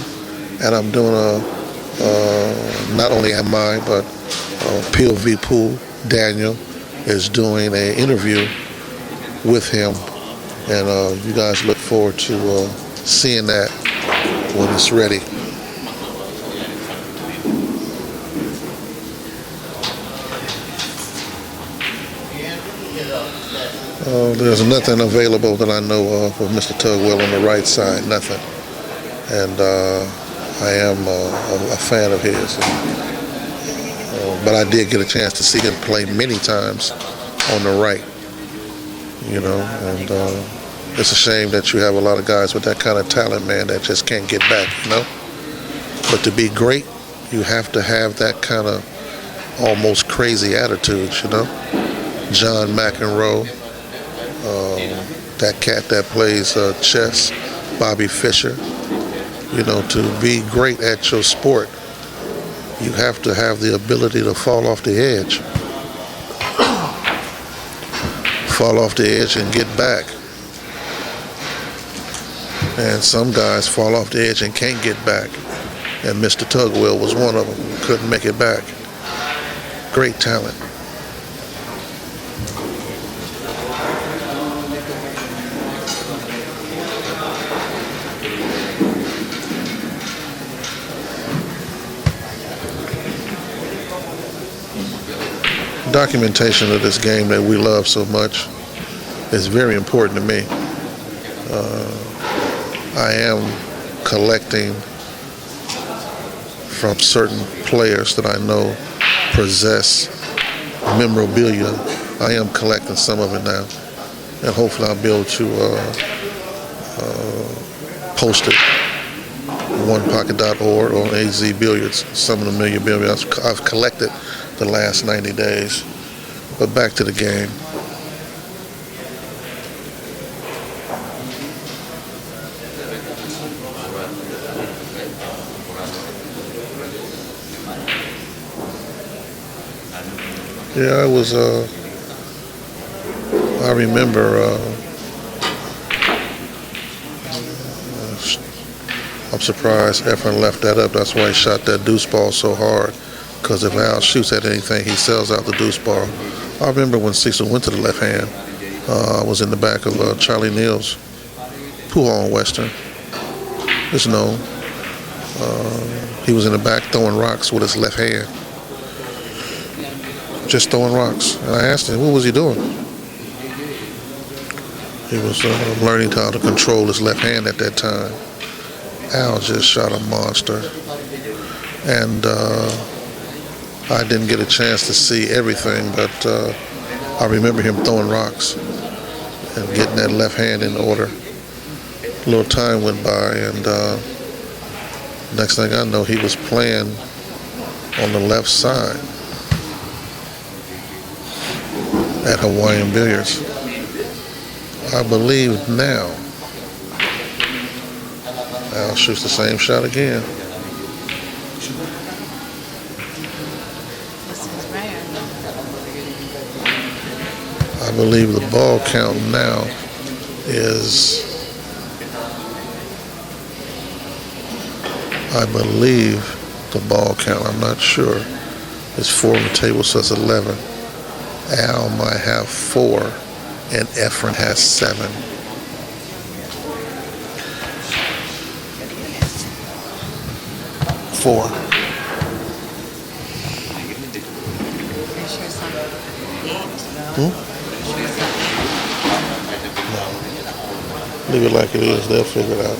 and I'm doing not only am I, but POVPOOL, Daniel, is doing an interview with him, and you guys look forward to seeing that when it's ready. There's nothing available that I know of Mr. Tugwell on the right side, nothing. And I am a fan of his. But I did get a chance to see him play many times on the right, you know, and it's a shame that you have a lot of guys with that kind of talent, man, that just can't get back, you know. But to be great, you have to have that kind of almost crazy attitude, you know. John McEnroe, that cat that plays chess, Bobby Fischer. You know, to be great at your sport, you have to have the ability to fall off the edge. Fall off the edge and get back. And some guys fall off the edge and can't get back. And Mr. Tugwell was one of them who couldn't make it back. Great talent. Documentation of this game that we love so much is very important to me. I am collecting from certain players that I know possess memorabilia. I am collecting some of it now, and hopefully I'll be able to post it onepocket.org or AZ Billiards, some of the memorabilia I've collected the last 90 days. But back to the game. Yeah, I remember, I'm surprised Efron left that up. That's why he shot that deuce ball so hard. Because if Al shoots at anything, he sells out the deuce ball. I remember when Cecil went to the left hand. I was in the back of Charlie Neal's pool hall in Western. It's known. He was in the back throwing rocks with his left hand. Just throwing rocks. And I asked him, what was he doing? He was learning how to control his left hand at that time. Al just shot a monster. And I didn't get a chance to see everything, but I remember him throwing rocks and getting that left hand in order. A little time went by, and next thing I know, he was playing on the left side at Hawaiian Billiards. I believe now Al shoots the same shot again. I believe the ball count now is, I'm not sure, it's 4 on the table, so it's 11. Al might have 4, and Efren has 7. Four. Leave it like it is. They'll figure it out.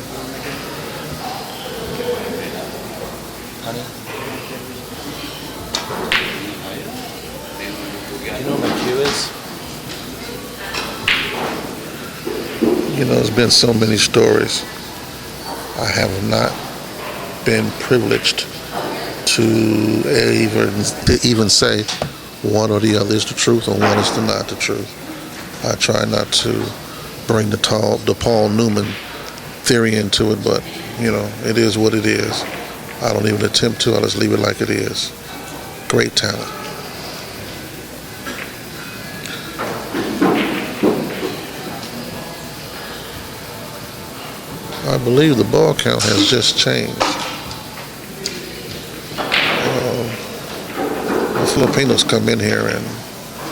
Do you know what my cue is? You know, there's been so many stories. I have not been privileged to even say one or the other is the truth or one is not the truth. I try not to bring the Paul Newman theory into it, but you know, it is what it is. I don't even attempt to. I just leave it like it is. Great talent. I believe the ball count has just changed. The Filipinos come in here in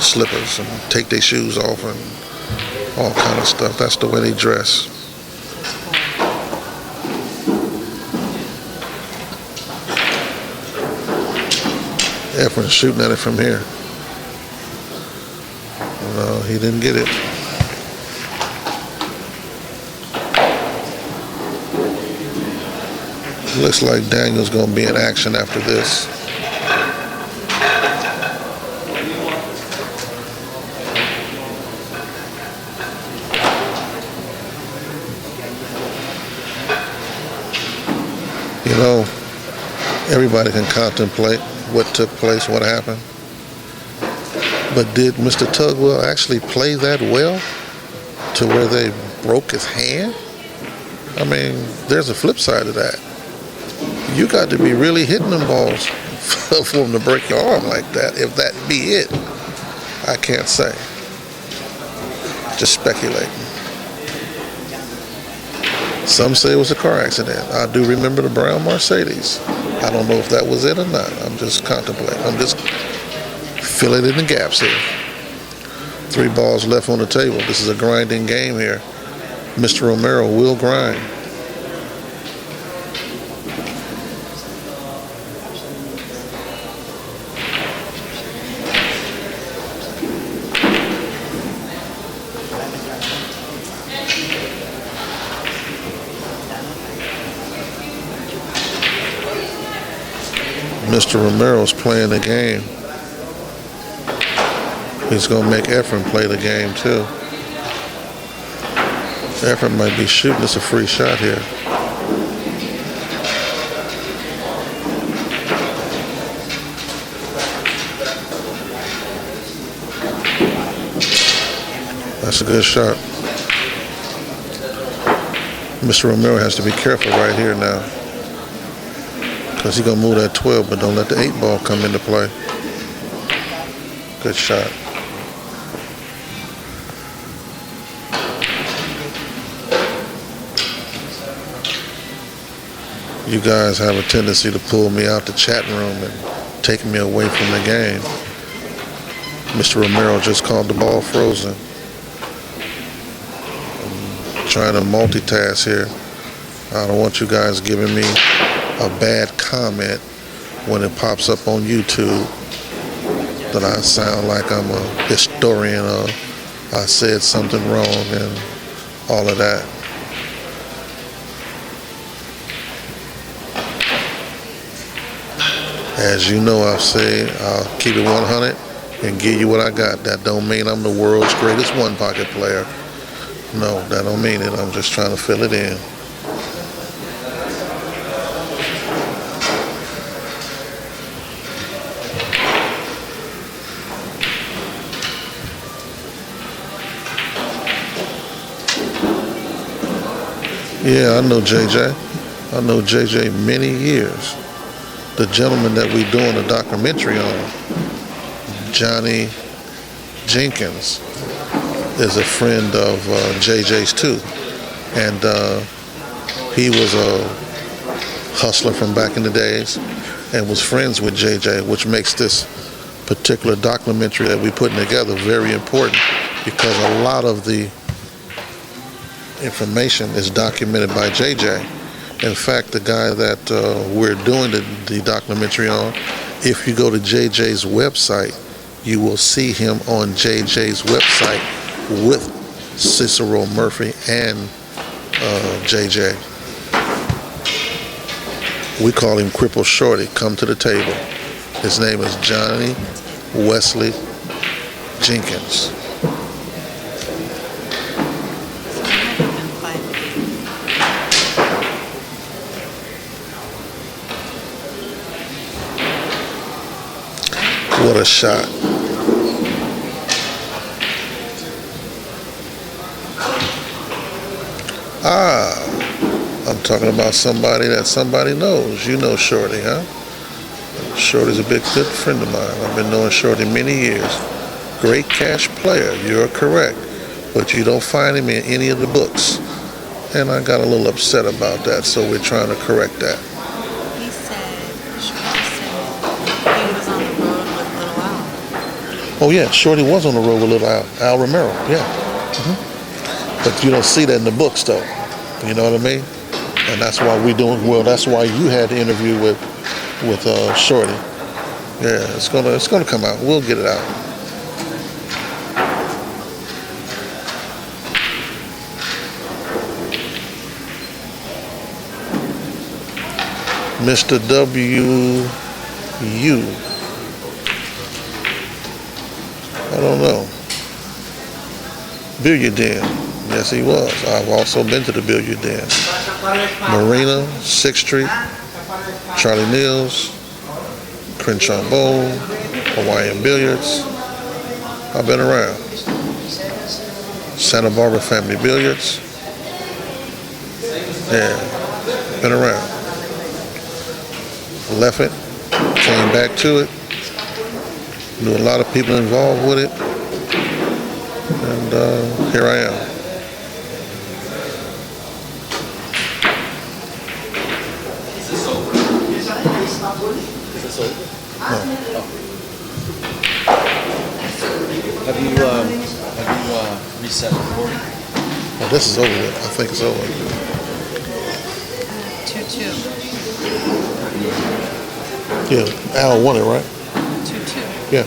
slippers and take their shoes off and all kind of stuff. That's the way they dress. Efren shooting at it from here. No, he didn't get it. Looks like Daniel's going to be in action after this. You know, everybody can contemplate what took place, what happened. But did Mr. Tugwell actually play that well to where they broke his hand? I mean, there's a flip side to that. You got to be really hitting them balls for them to break your arm like that. If that be it, I can't say. Just speculating. Some say it was a car accident. I do remember the brown Mercedes. I don't know if that was it or not. I'm just contemplating. I'm just filling in the gaps here. 3 balls left on the table. This is a grinding game here. Mr. Romero will grind. Mr. Romero's playing the game. He's going to make Efren play the game, too. Efren might be shooting us a free shot here. That's a good shot. Mr. Romero has to be careful right here now, because he's going to move that 12, but don't let the 8 ball come into play. Good shot. You guys have a tendency to pull me out the chat room and take me away from the game. Mr. Romero just called the ball frozen. I'm trying to multitask here. I don't want you guys giving me a bad comment when it pops up on YouTube that I sound like I'm a historian or I said something wrong and all of that. As you know, I've said I'll keep it 100 and give you what I got. That don't mean I'm the world's greatest one-pocket player. No, that don't mean it. I'm just trying to fill it in. Yeah, I know JJ. I know JJ many years. The gentleman that we're doing a documentary on, Johnny Jenkins, is a friend of JJ's too. And he was a hustler from back in the days and was friends with JJ, which makes this particular documentary that we're putting together very important, because a lot of the information is documented by JJ. In fact, the guy that we're doing the documentary on, if you go to JJ's website, you will see him on JJ's website with Cicero Murphy and JJ. We call him Cripple Shorty. Come to the table. His name is Johnny Wesley Jenkins. What a shot. I'm talking about somebody that somebody knows. You know Shorty, huh? Shorty's a good friend of mine. I've been knowing Shorty many years. Great cash player, you're correct. But you don't find him in any of the books. And I got a little upset about that, so we're trying to correct that. He said, Shorty said he was on the road with Little Al. Oh yeah, Shorty was on the road with Little Al Romero, yeah. But you don't see that in the books though. You know what I mean? And that's why we doing well. That's why you had the interview with Shorty. Yeah, it's gonna come out. We'll get it out. Mr. W.U. I don't know. Billiard Den. Yes, he was. I've also been to the Billiard Den. Marina, 6th Street, Charlie Neal's, Crenshaw Bowl, Hawaiian Billiards. I've been around. Santa Barbara Family Billiards. Yeah, been around. Left it, came back to it. Knew a lot of people involved with it. And here I am. Have you reset recording? Well, this is over with. I think it's over. 2-2. Yeah, Al won it, right? 2-2. Yeah.